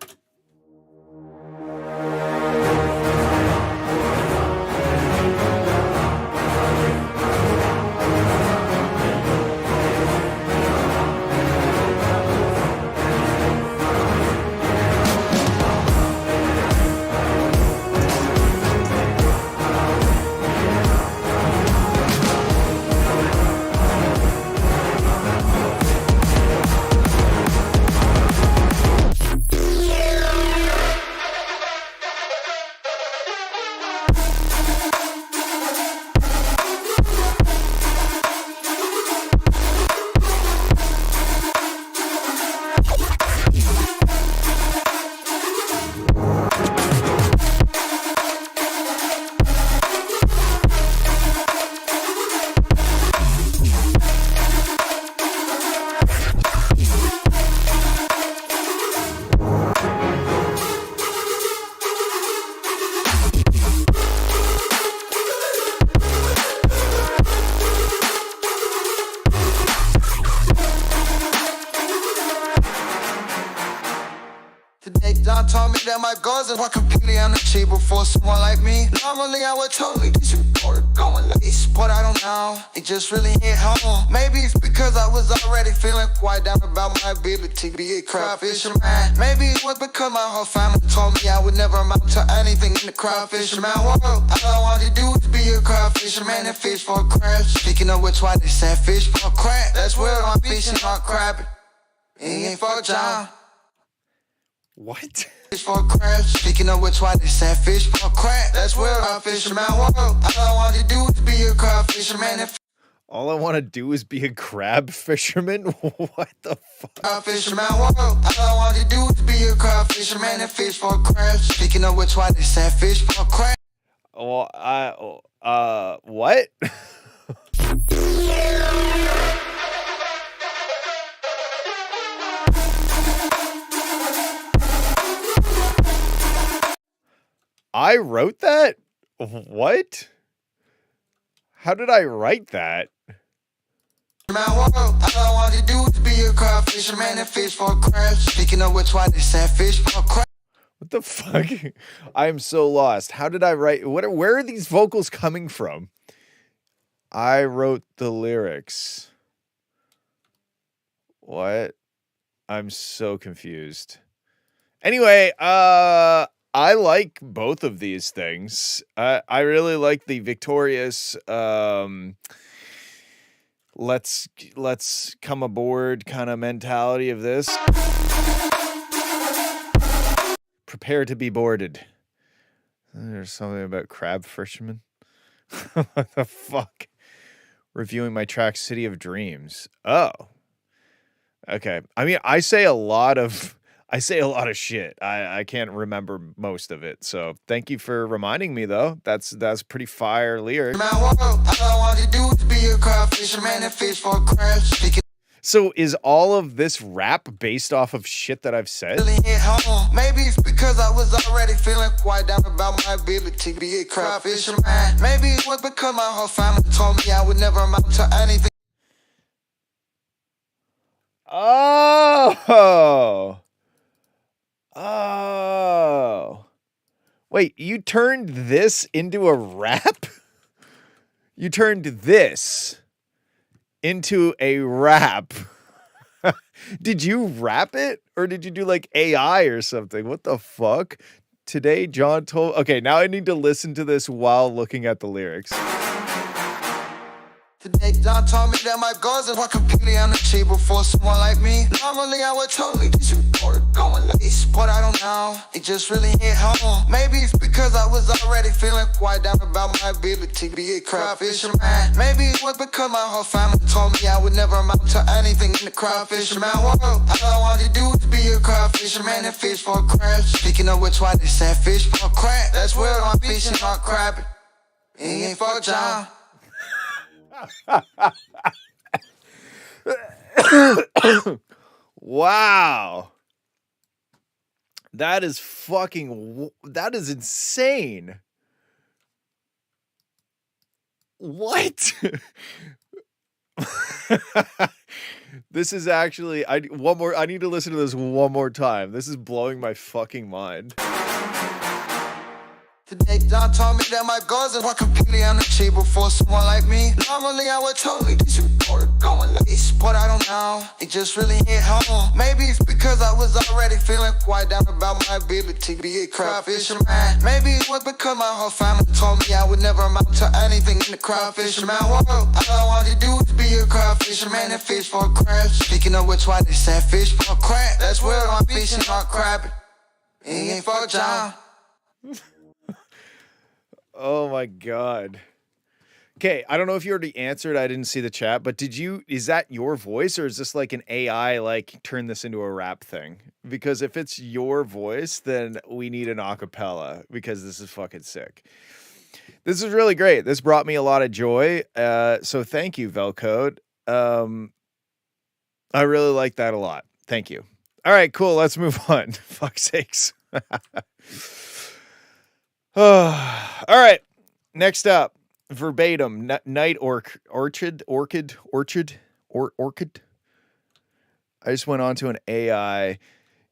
Told me that my goals are completely unachievable for someone like me. Normally I would totally disregard going lace, but I don't know. It just really hit home. Maybe it's because I was already feeling quite down about my ability to be a crab fisherman. Maybe it was because my whole family told me I would never amount to anything in the crab fisherman world. All I wanted to do was be a crab fisherman and fish for crabs. Speaking of which, why they said fish for crab? That's where I'm fishing on crabbing. It ain't for John. What? Fish for crabs. Speaking of which, why they said fish for crab? That's where I'm fisherman world. All I want to do is be a crab fisherman and all I want to do is be a crab fisherman? What the fuck? crab fisherman world. All I want to do is be a crab fisherman and fish for crabs. Speaking of which, why they said fish for crab? Well, what? I wrote that? What? How did I write that? All I want to do is be a crab fisherman and fish for crabs. Speaking of which, why they said fish for crabs? What the fuck? I'm so lost. How did I write? Where are these vocals coming from? I wrote the lyrics. What? I'm so confused. Anyway, I like both of these things. I really like the victorious let's come aboard kind of mentality of this. Prepare to be boarded. There's something about crab fishermen. What the fuck? Reviewing my track City of Dreams. Oh. Okay. I mean, I say a lot of shit. I can't remember most of it. So thank you for reminding me though. That's pretty fire lyric. So is all of this rap based off of shit that I've said? Maybe it's because I was already feeling quite down about my ability to be a crab fisherman. Maybe it was because my whole family told me I would never amount to anything. Oh. Wait, you turned this into a rap? You turned this into a rap. Did you rap it? Or did you do like AI or something? What the fuck? Today, John told... Okay, now I need to listen to this while looking at the lyrics. Today, John told me that my goals are completely unachievable for someone like me. Normally, I would totally disregard going lace, but I don't know. It just really hit home. Maybe it's because I was already feeling quite down about my ability to be a crab fisherman. Maybe it was because my whole family told me I would never amount to anything in the crab fisherman world. All I wanted to do was be a crab fisherman and fish for crabs. Speaking of which, why they said fish for crab? That's where I'm fishing, not crabbing. It ain't for John. Wow. That is insane. What? This is actually I need to listen to this one more time. This is blowing my fucking mind. Today, John told me that my goals are completely unachievable for someone like me. Normally, I would totally disregard going lace, but I don't know. It just really hit home. Maybe it's because I was already feeling quite down about my ability to be a crab fisherman. Maybe it was because my whole family told me I would never amount to anything in the crab fisherman world. All I wanted to do was be a crab fisherman and fish for crabs. Speaking of which, why they said fish for crab? That's where I'm fishing, not crabbing. It ain't for John. Oh my God. Okay, I don't know if you already answered. I didn't see the chat, but is that your voice or is this like an AI, like turn this into a rap thing? Because if it's your voice, then we need an acapella because this is fucking sick. This is really great. This brought me a lot of joy. So thank you, Velcode. I really like that a lot. Thank you. All right, cool. Let's move on. Fuck's sakes. All right. Next up, verbatim, night orchid. I just went on to an AI.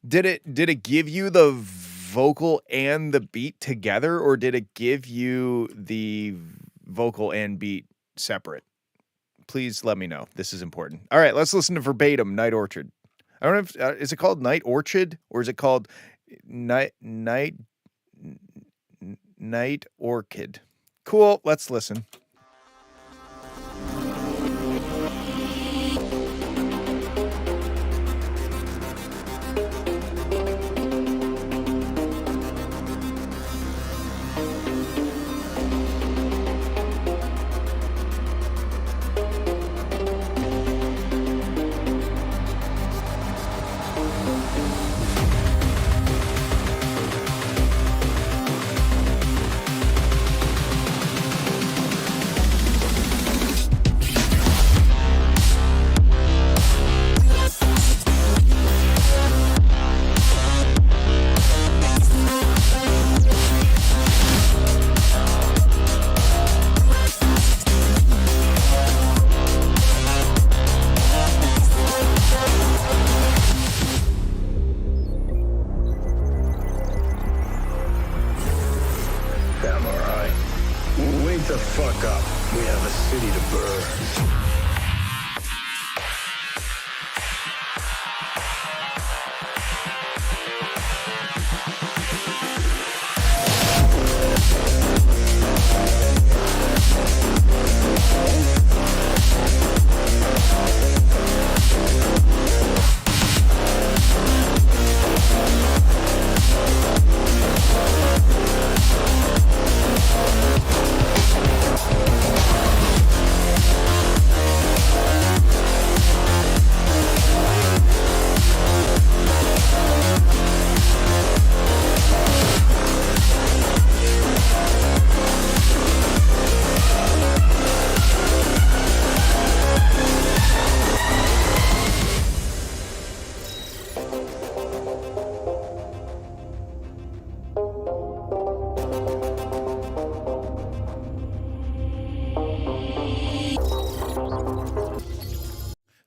Did it give you the vocal and the beat together, or did it give you the vocal and beat separate? Please let me know. This is important. All right, let's listen to verbatim, Night Orchid. I don't know if is it called Night Orchid or is it called Night Orchid? Cool. Let's listen. the fuck up. We have a city to burn.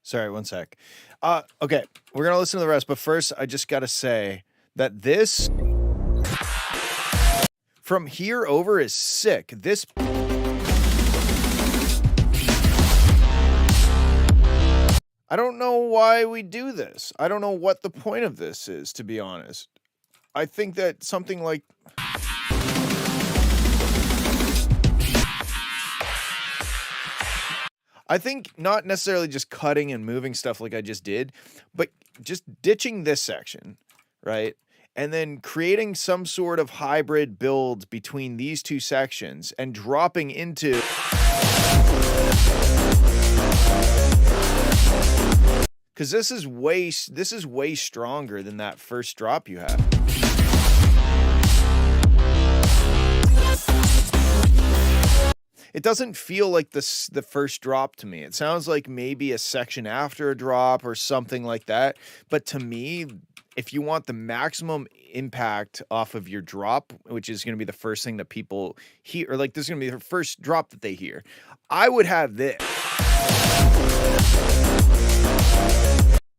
Sorry, one sec. Okay, we're gonna listen to the rest, but first I just gotta say that this from here over is sick. This I don't know why we do this. I don't know what the point of this is, to be honest. I think that something like I think not necessarily just cutting and moving stuff like I just did, but just ditching this section, right? And then creating some sort of hybrid build between these two sections and dropping into because this is way stronger than that first drop you had. It doesn't feel like the first drop to me. It sounds like maybe a section after a drop or something like that. But to me, if you want the maximum impact off of your drop, which is going to be the first thing that people hear, or like this is going to be the first drop that they hear, I would have this.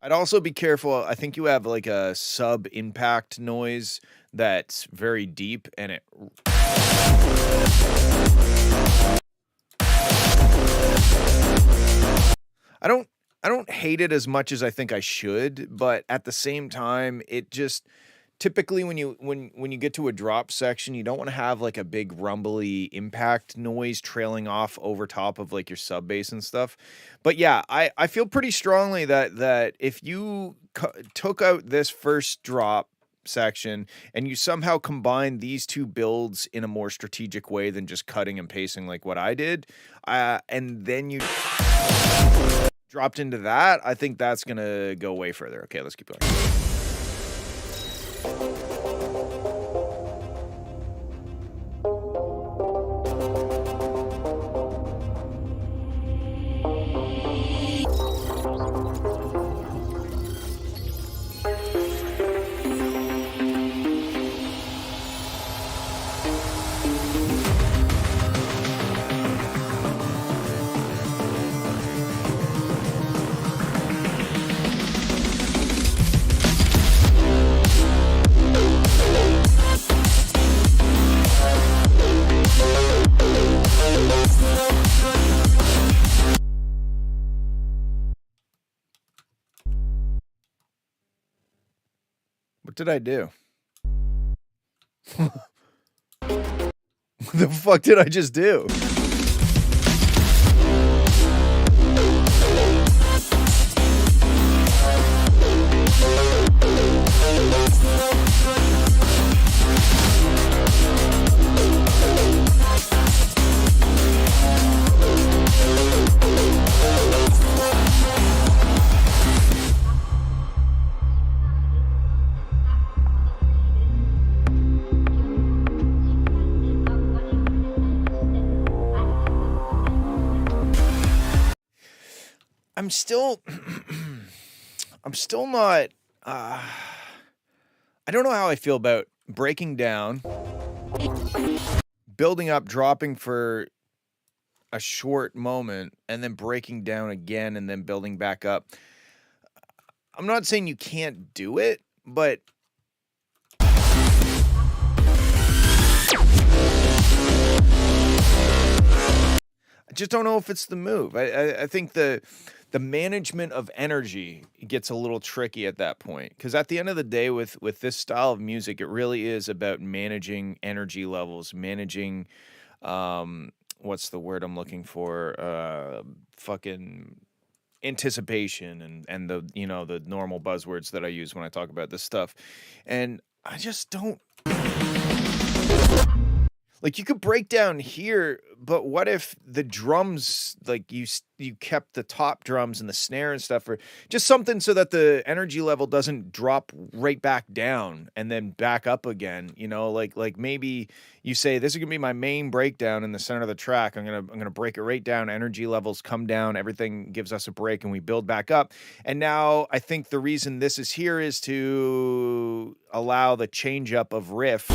I'd also be careful. I think you have like a sub impact noise that's very deep and it I don't hate it as much as I think I should, but at the same time, it just typically when you get to a drop section, you don't want to have like a big rumbly impact noise trailing off over top of like your sub bass and stuff. But yeah, I feel pretty strongly that if you took out this first drop section and you somehow combine these two builds in a more strategic way than just cutting and pasting like what I did, and then you dropped into that, I think that's gonna go way further. Okay, let's keep going. What did I do? What the fuck did I just do? I'm still not, I don't know how I feel about breaking down, building up, dropping for a short moment, and then breaking down again and then building back up. I'm not saying you can't do it, but I just don't know if it's the move. I think the management of energy gets a little tricky at that point, because at the end of the day with this style of music, it really is about managing energy levels, managing what's the word I'm looking for? Fucking anticipation and the, you know, the normal buzzwords that I use when I talk about this stuff. And I just don't like, you could break down here, but what if the drums, like you kept the top drums and the snare and stuff, or just something so that the energy level doesn't drop right back down and then back up again, you know, like maybe you say, this is gonna be my main breakdown in the center of the track. I'm gonna break it right down. Energy levels come down. Everything gives us a break and we build back up. And now I think the reason this is here is to allow the change up of riff.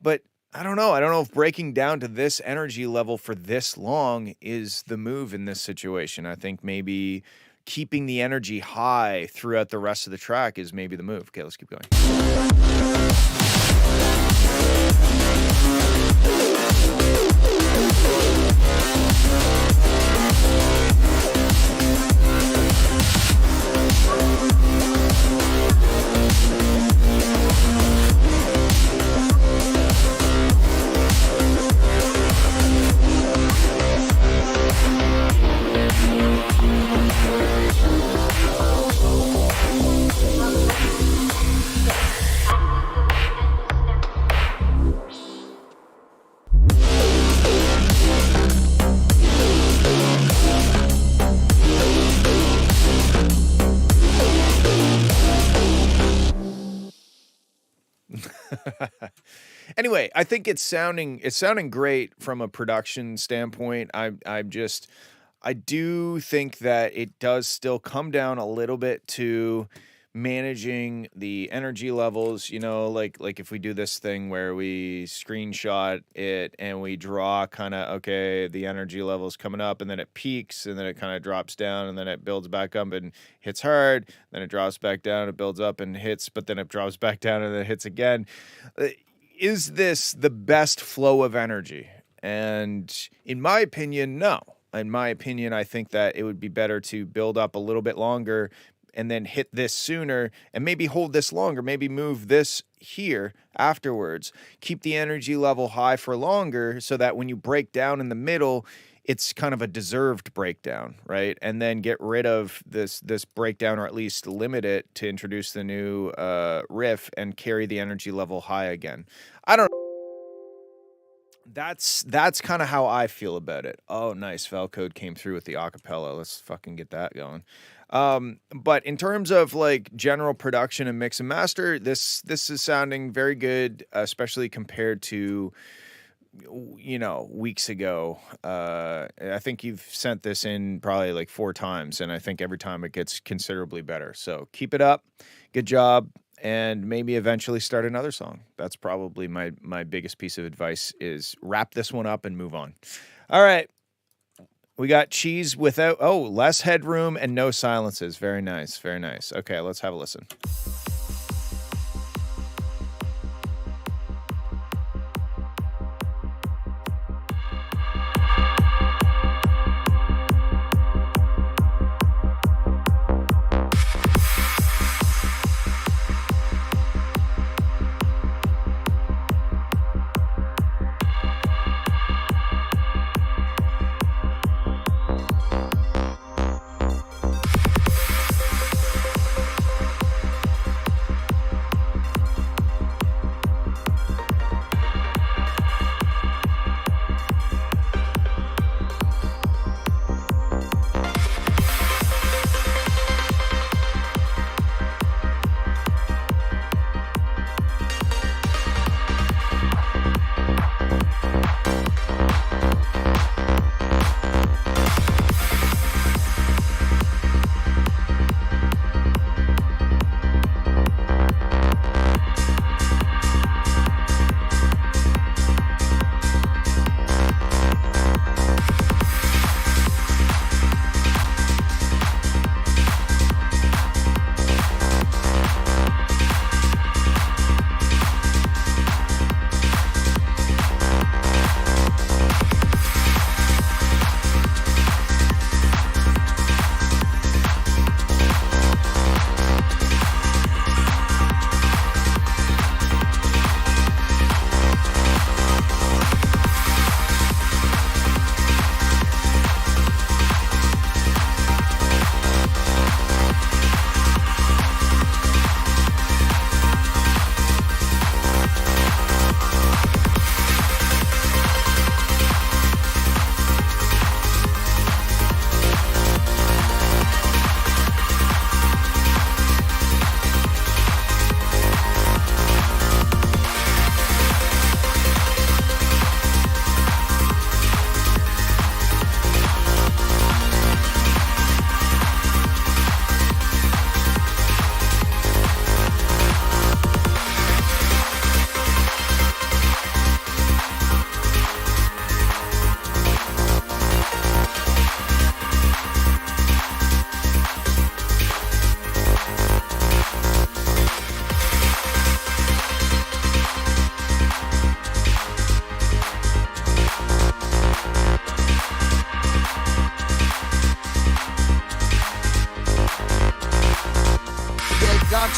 But I don't know. I don't know if breaking down to this energy level for this long is the move in this situation. I think maybe keeping the energy high throughout the rest of the track is maybe the move. Okay, let's keep going. Anyway, I think it's sounding great from a production standpoint. I do think that it does still come down a little bit to managing the energy levels, like if we do this thing where we screenshot it and we draw kind of, okay, the energy levels coming up and then it peaks and then it kind of drops down and then it builds back up and hits hard, then it drops back down, it builds up and hits, but then it drops back down and then it hits again. Is this the best flow of energy? And in my opinion, no. In my opinion, I think that it would be better to build up a little bit longer and then hit this sooner and maybe hold this longer, maybe move this here afterwards. Keep the energy level high for longer so that when you break down in the middle, it's kind of a deserved breakdown, right? And then get rid of this breakdown, or at least limit it to introduce the new riff and carry the energy level high again. I don't know. That's kind of how I feel about it. Oh, nice. Valcode came through with the acapella. Let's fucking get that going. But in terms of like general production and mix and master, this is sounding very good, especially compared to, weeks ago. I think you've sent this in probably like 4 times, and I think every time it gets considerably better. So keep it up. Good job. And maybe eventually start another song. That's probably my biggest piece of advice, is wrap this one up and move on. All right. We got Cheese without, less headroom and no silences. Very nice. Very nice. Okay, let's have a listen.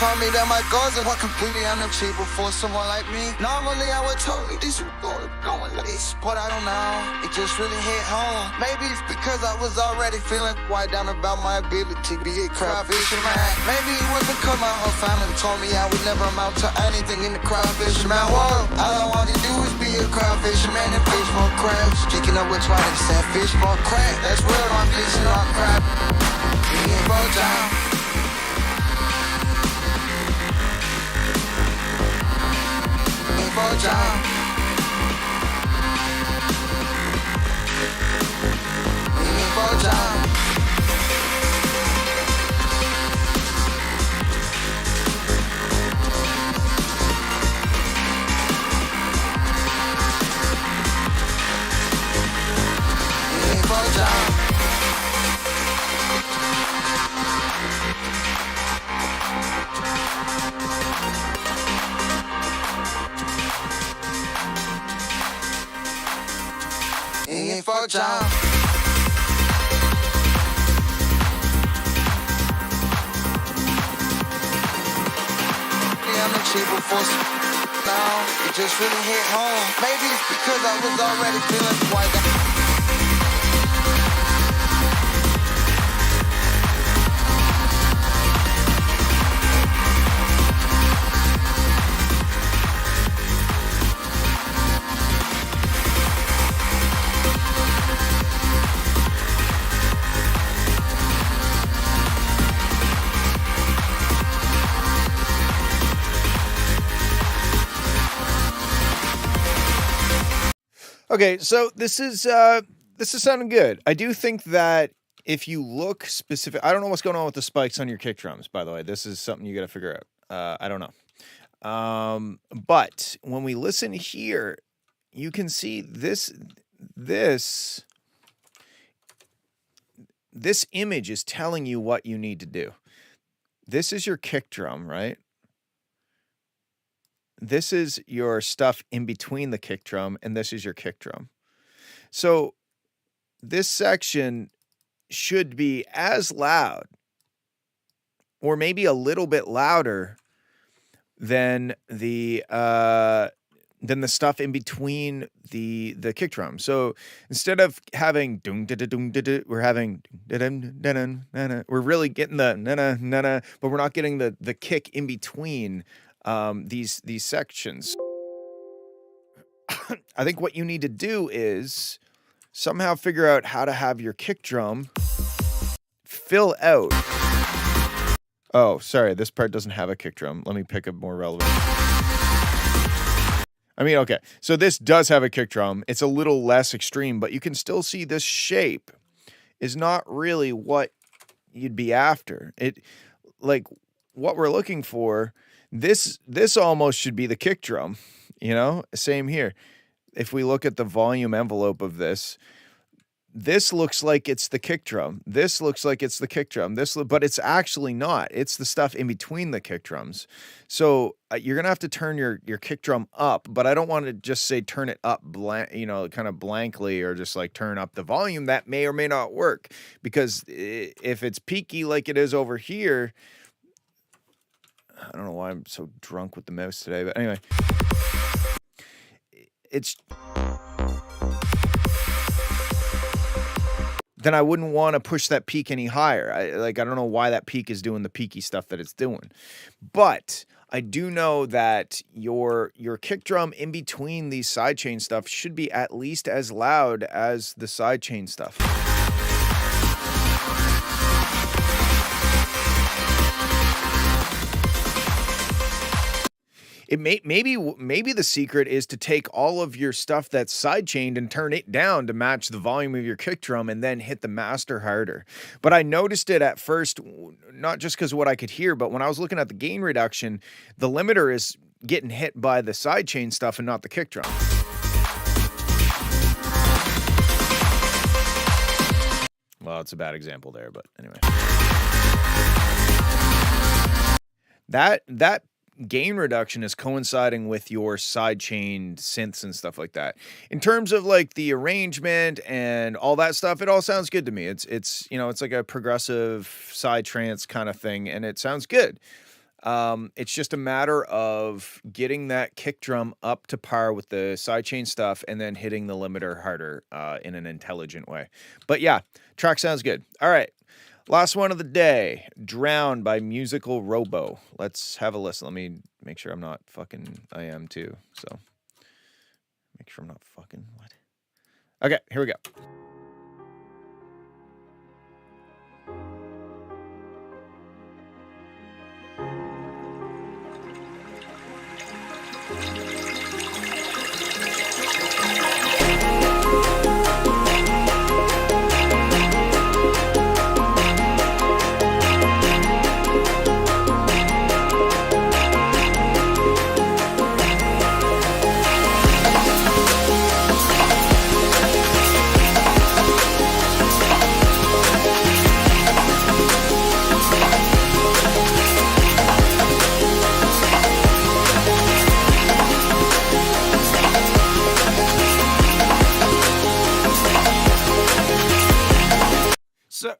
told me that my goals are completely unachievable for someone like me. Normally I would totally disregard going like this, but I don't know. It just really hit home. Maybe it's because I was already feeling quite down about my ability to be a crab fisherman. Maybe it was because my whole family told me I would never amount to anything in the crab fisherman world. All I want to do is be a crab fisherman and fish more crabs. Kicking up with trying to set fish more crab. That's real, I'm fishing on crab. Me and Bojack. Bojack. Bojack. Bojack. I'm achievable for now. It just really hit home. Maybe it's because I was already feeling quite down. Okay, so this is sounding good. I do think that if you look specific, I don't know what's going on with the spikes on your kick drums, by the way. This is something you got to figure out. I don't know. But when we listen here, you can see this image is telling you what you need to do. This is your kick drum, right? This is your stuff in between the kick drum, and this is your kick drum. So this section should be as loud, or maybe a little bit louder than the stuff in between the kick drum. So instead of having dung da da dung da da, we're having da dum da dum na na. We're really getting the na na na na, but we're not getting the kick in between these sections. I think what you need to do is somehow figure out how to have your kick drum fill out. Oh, sorry, this part doesn't have a kick drum. Let me pick up more relevant. I mean, okay, so this does have a kick drum. It's a little less extreme, but you can still see this shape is not really what you'd be after. It, like, what we're looking for, this almost should be the kick drum, you know? Same here. If we look at the volume envelope of this looks like it's the kick drum. This looks like it's the kick drum. But it's actually not. It's the stuff in between the kick drums. So you're gonna have to turn your kick drum up. But I don't want to just say turn it up, kind of blankly, or just like turn up the volume. That may or may not work, because if it's peaky like it is over here, I don't know why I'm so drunk with the mouse today. But anyway, then I wouldn't want to push that peak any higher. I don't know why that peak is doing the peaky stuff that it's doing. But I do know that your kick drum in between these sidechain stuff should be at least as loud as the sidechain stuff. It maybe the secret is to take all of your stuff that's sidechained and turn it down to match the volume of your kick drum, and then hit the master harder. But I noticed it at first, not just because of what I could hear, but when I was looking at the gain reduction, the limiter is getting hit by the sidechain stuff and not the kick drum. Well, it's a bad example there, but anyway. That gain reduction is coinciding with your sidechained synths and stuff like that. In terms of like the arrangement and all that stuff, it all sounds good to me. It's like a progressive side trance kind of thing, and it sounds good. It's just a matter of getting that kick drum up to par with the sidechain stuff and then hitting the limiter harder in an intelligent way. But yeah, track sounds good. All right. Last one of the day, Drowned by Musical Robo. Let's have a listen. Let me make sure I'm not fucking, I am too. So make sure I'm not fucking, what? Okay, here we go.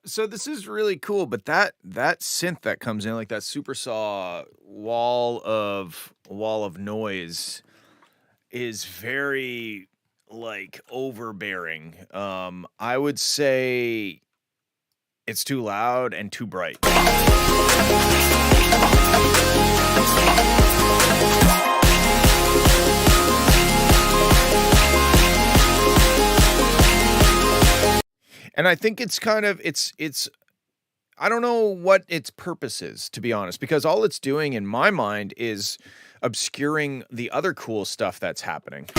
So this is really cool, but that synth that comes in, like that super saw wall of noise, is very like overbearing. I would say it's too loud and too bright. And I think it's kind of, it's, I don't know what its purpose is, to be honest, because all it's doing in my mind is obscuring the other cool stuff that's happening.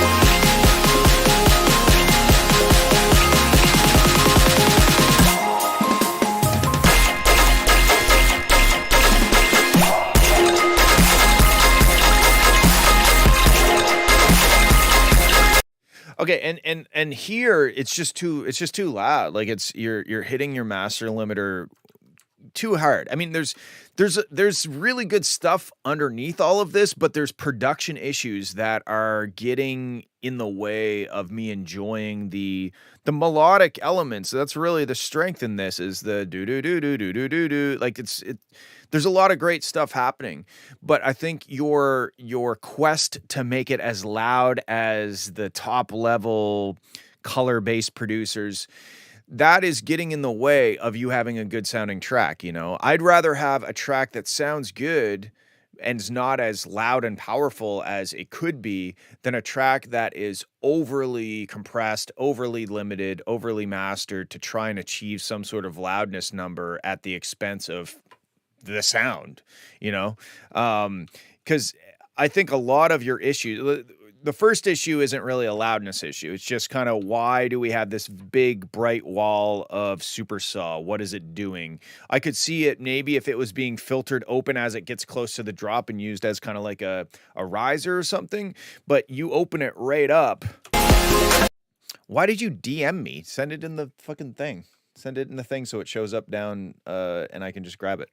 Okay, and here it's just too loud. Like you're hitting your master limiter too hard. I mean, there's really good stuff underneath all of this, but there's production issues that are getting in the way of me enjoying the melodic elements. That's really the strength in this, is the do do do do do do do do. Like there's a lot of great stuff happening, but I think your quest to make it as loud as the top level color-based producers, that is getting in the way of you having a good sounding track. You know, I'd rather have a track that sounds good and is not as loud and powerful as it could be than a track that is overly compressed, overly limited, overly mastered to try and achieve some sort of loudness number at the expense of the sound, you know? Because I think a lot of your issues, the first issue isn't really a loudness issue. It's just kind of, why do we have this big bright wall of super saw? What is it doing? I could see it maybe if it was being filtered open as it gets close to the drop and used as kind of like a riser or something, but you open it right up. Why did you DM me? Send it in the fucking thing. Send it in the thing so it shows up down and I can just grab it.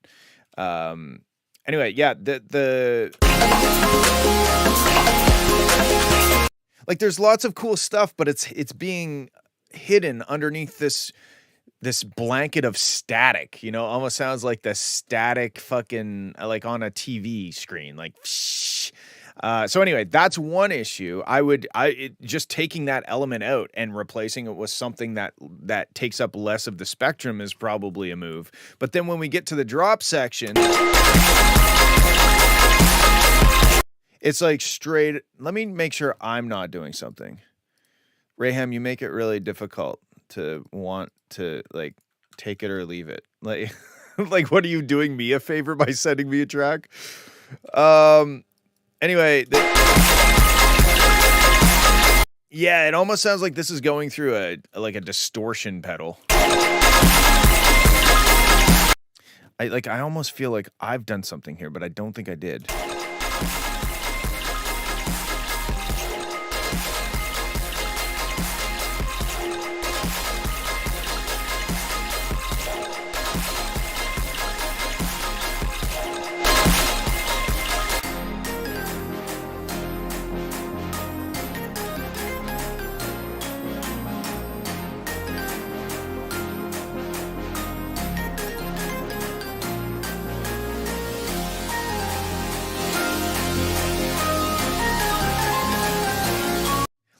Anyway, yeah, like there's lots of cool stuff, but it's being hidden underneath this blanket of static, you know, almost sounds like the static fucking like on a TV screen, like so anyway, that's one issue. Just taking that element out and replacing it with something that takes up less of the spectrum is probably a move. But then when we get to the drop section, it's like straight. Let me make sure I'm not doing something. Raham, you make it really difficult to want to like take it or leave it. Like, like, what are you doing me a favor by sending me a track? Anyway, yeah, it almost sounds like this is going through a distortion pedal. I almost feel like I've done something here, but I don't think I did.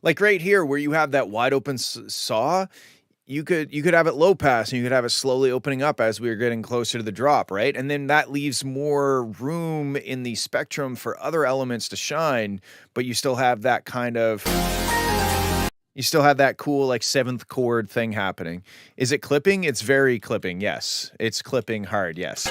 Like right here where you have that wide open saw, you could have it low pass and you could have it slowly opening up as we were getting closer to the drop, right? And then that leaves more room in the spectrum for other elements to shine, but you still have that kind of cool like seventh chord thing happening. Is it clipping? It's very clipping, yes. It's clipping hard, yes.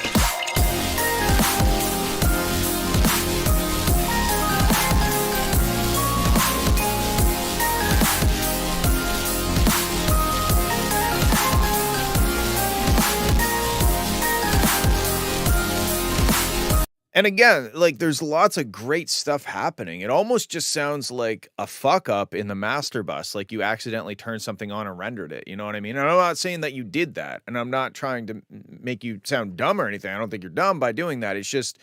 And again, like there's lots of great stuff happening. It almost just sounds like a fuck up in the master bus, like you accidentally turned something on and rendered it. You know what I mean? And I'm not saying that you did that, and I'm not trying to make you sound dumb or anything. I don't think you're dumb by doing that. It's just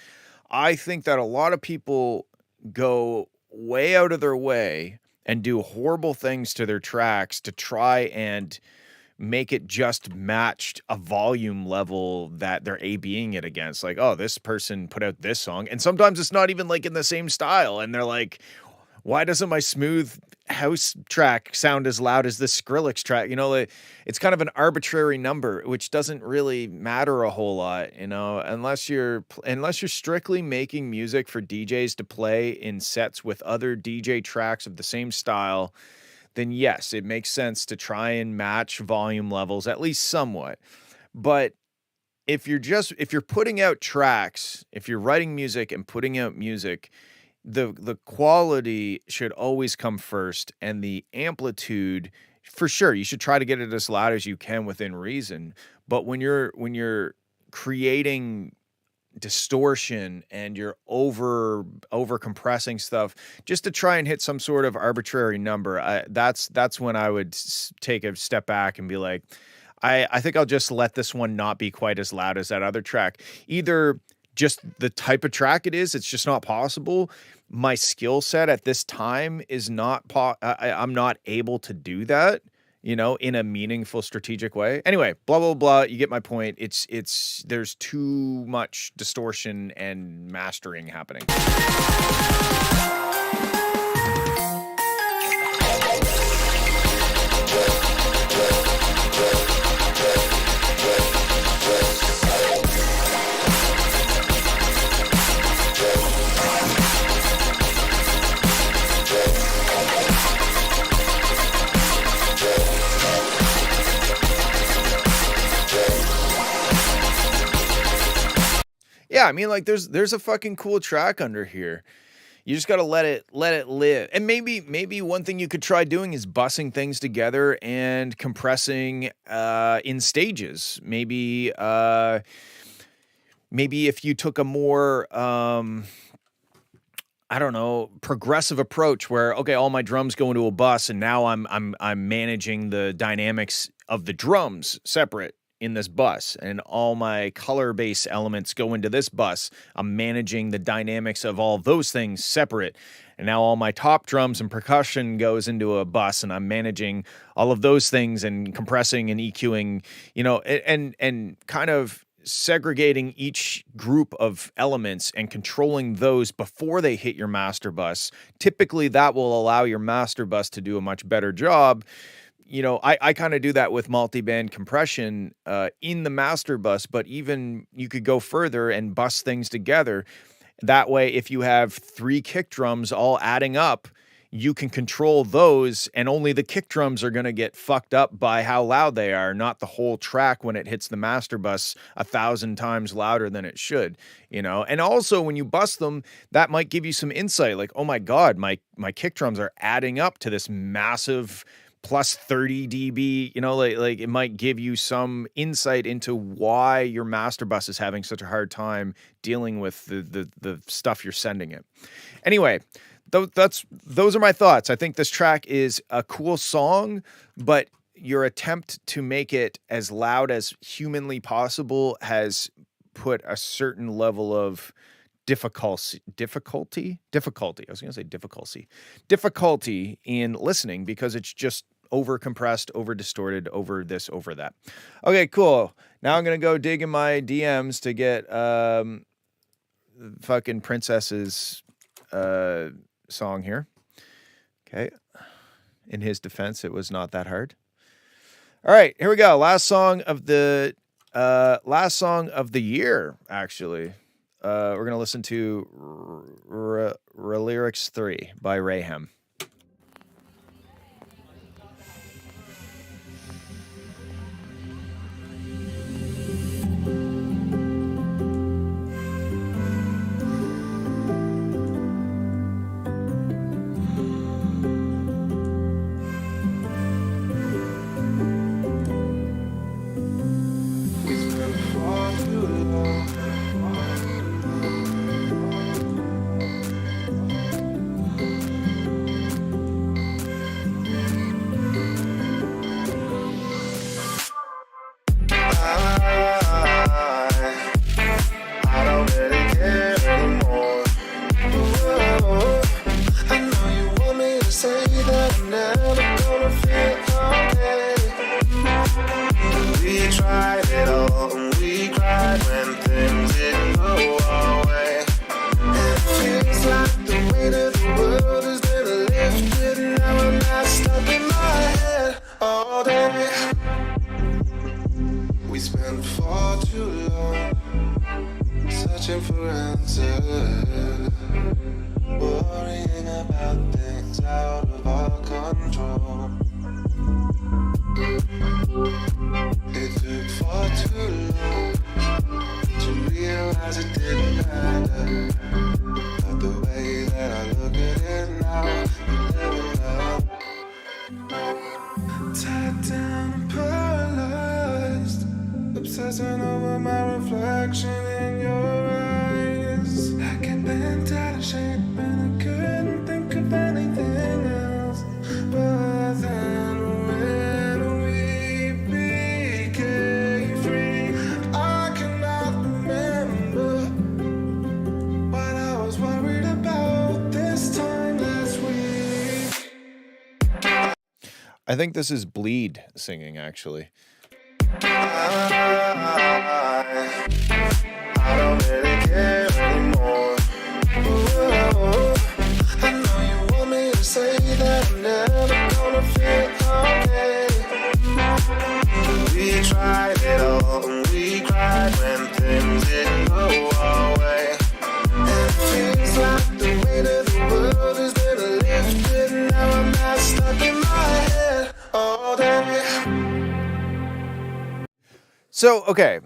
I think that a lot of people go way out of their way and do horrible things to their tracks to try and make it just matched a volume level that they're A-Bing it against. Like, oh, this person put out this song. And sometimes it's not even like in the same style. And they're like, why doesn't my smooth house track sound as loud as this Skrillex track? You know, it's kind of an arbitrary number, which doesn't really matter a whole lot, you know, unless you're strictly making music for DJs to play in sets with other DJ tracks of the same style. Then yes, it makes sense to try and match volume levels at least somewhat. But if you're putting out tracks, if you're writing music and putting out music, the quality should always come first, and the amplitude, for sure, you should try to get it as loud as you can within reason. But when you're creating distortion and you're over compressing stuff just to try and hit some sort of arbitrary number, that's when I would take a step back and be like, I think I'll just let this one not be quite as loud as that other track. Either just the type of track it is, it's just not possible. My skill set at this time is not I'm not able to do that, you know, in a meaningful, strategic way. Anyway, blah, blah, blah. You get my point. There's too much distortion and mastering happening. Yeah, I mean, like there's a fucking cool track under here. You just got to let it live. And maybe one thing you could try doing is bussing things together and compressing in stages. Maybe if you took a more I don't know, progressive approach where, okay, all my drums go into a bus and now I'm managing the dynamics of the drums separate in this bus, and all my color bass elements go into this bus. I'm managing the dynamics of all those things separate. And now all my top drums and percussion goes into a bus, and I'm managing all of those things and compressing and EQing, you know, and kind of segregating each group of elements and controlling those before they hit your master bus. Typically that will allow your master bus to do a much better job. You know, I kind of do that with multi-band compression in the master bus, but even you could go further and bus things together. That way, if you have 3 kick drums all adding up, you can control those, and only the kick drums are going to get fucked up by how loud they are, not the whole track when it hits the master bus 1,000 times louder than it should, you know? And also when you bus them, that might give you some insight, like, oh my God, my kick drums are adding up to this massive plus 30 dB, you know, like it might give you some insight into why your master bus is having such a hard time dealing with the stuff you're sending it. Anyway, those are my thoughts. I think this track is a cool song, but your attempt to make it as loud as humanly possible has put a certain level of difficulty in listening, because it's just over compressed, over distorted, over this, over that. Okay, cool. Now I'm gonna go dig in my DMs to get fucking Princess's song here. Okay, in his defense, it was not that hard. All right, here we go. Last song of the year, actually. We're gonna listen to Lyrics 3 by Rayhem. I think this is Bleed singing, actually. I don't really care anymore. Ooh, I know you want me to say that I'm never gonna feel okay. We tried it all and we cried when things didn't go our way. And it feels like the weight of the world has been lifted. Now I'm not stuck in my head all day. So, okay,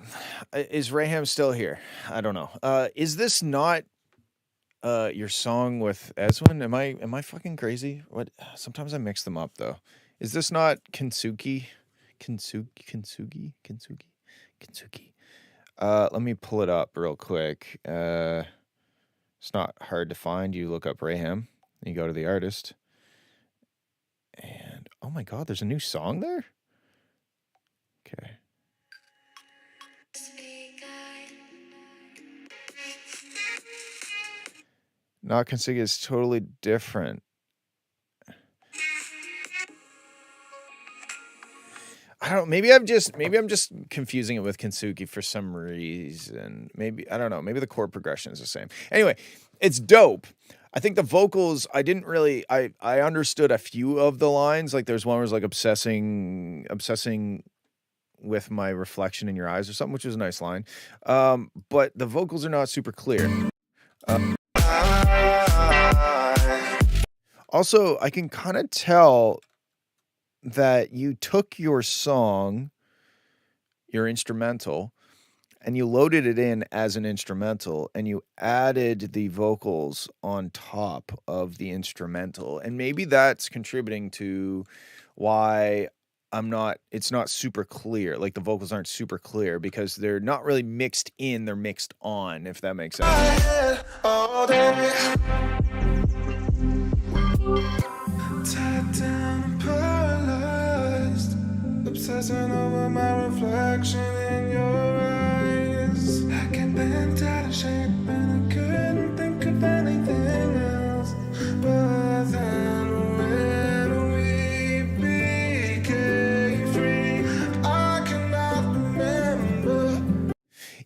is Rayhem still here? I don't know. Is this not your song with Eswin? Am I fucking crazy? What? Sometimes I mix them up though. Is this not Kintsugi? Kintsugi. Let me pull it up real quick. It's not hard to find. You look up Rayhem, you go to the artist, and oh my god, there's a new song there. Okay. Not Kintsugi is totally different. I don't. Maybe I'm just confusing it with Kintsugi for some reason. Maybe I don't know. Maybe the chord progression is the same. Anyway, it's dope. I think the vocals. I didn't really. I understood a few of the lines. Like there's one where it's like obsessing with my reflection in your eyes or something, which is a nice line. But the vocals are not super clear. Also, I can kind of tell that you took your song, your instrumental, and you loaded it in as an instrumental, and you added the vocals on top of the instrumental. And maybe that's contributing to why it's not super clear. Like the vocals aren't super clear because they're not really mixed in, they're mixed on, if that makes sense. Tied down and paralyzed, obsessing over my reflection in your eyes. Like I've been out of shape and I couldn't think of anything else. But then when we became free, I cannot remember.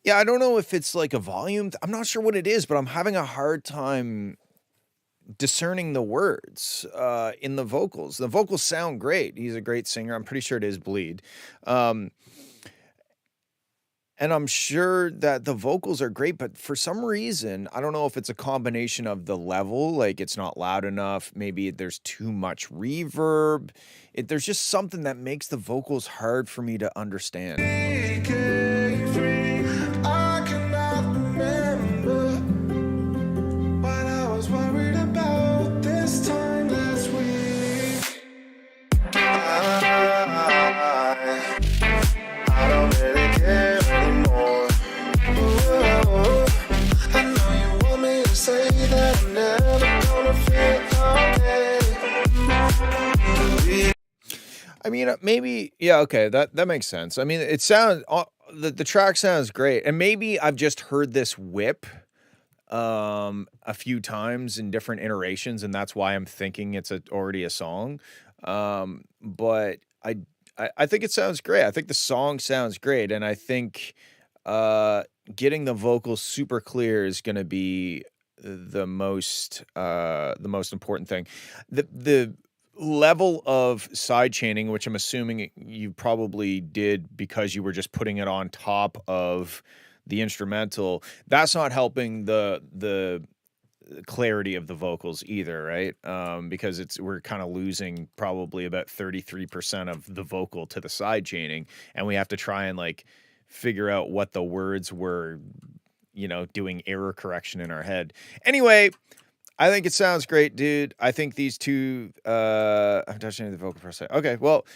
Yeah, I don't know if it's like a volume. I'm not sure what it is, but I'm having a hard time discerning the words in the vocals. The vocals sound great. He's a great singer. I'm pretty sure it is Bleed. And I'm sure that the vocals are great, but for some reason, I don't know if it's a combination of the level, like it's not loud enough. Maybe there's too much reverb. There's just something that makes the vocals hard for me to understand. I cannot remember what I was worried about this time last week. I don't really care anymore. Ooh, I know you want me to say that I'm never gonna feel okay. I mean, maybe, yeah, okay, that makes sense. I mean, it sounds, the track sounds great, and maybe I've just heard this whip a few times in different iterations, and that's why I'm thinking it's already a song. But I think it sounds great. I think the song sounds great, and I think getting the vocals super clear is going to be the most important thing. The level of side chaining, which I'm assuming you probably did because you were just putting it on top of the instrumental, that's not helping the clarity of the vocals either, right? Because we're kind of losing probably about 33% of the vocal to the side chaining, and we have to try and like figure out what the words were, doing error correction in our head. Anyway, I think it sounds great, dude. I think these two, I'm touching the vocal for a second. Okay, well,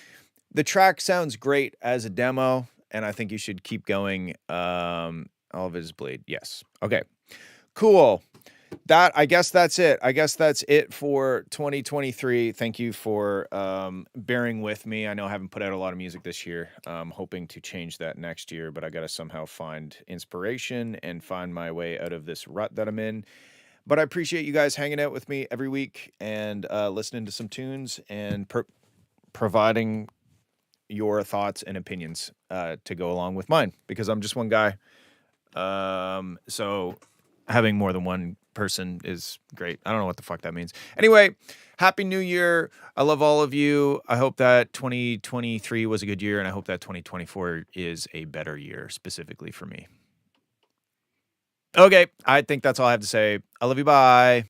the track sounds great as a demo, and I think you should keep going. All of it is Bleed. Yes. Okay, cool. I guess that's it. I guess that's it for 2023. Thank you for bearing with me. I know I haven't put out a lot of music this year. I'm hoping to change that next year, but I got to somehow find inspiration and find my way out of this rut that I'm in. But I appreciate you guys hanging out with me every week and listening to some tunes and providing your thoughts and opinions to go along with mine, because I'm just one guy. So having more than one person is great. I don't know what the fuck that means. Anyway, Happy New Year. I love all of you. I hope that 2023 was a good year, and I hope that 2024 is a better year specifically for me. Okay, I think that's all I have to say. I love you. Bye.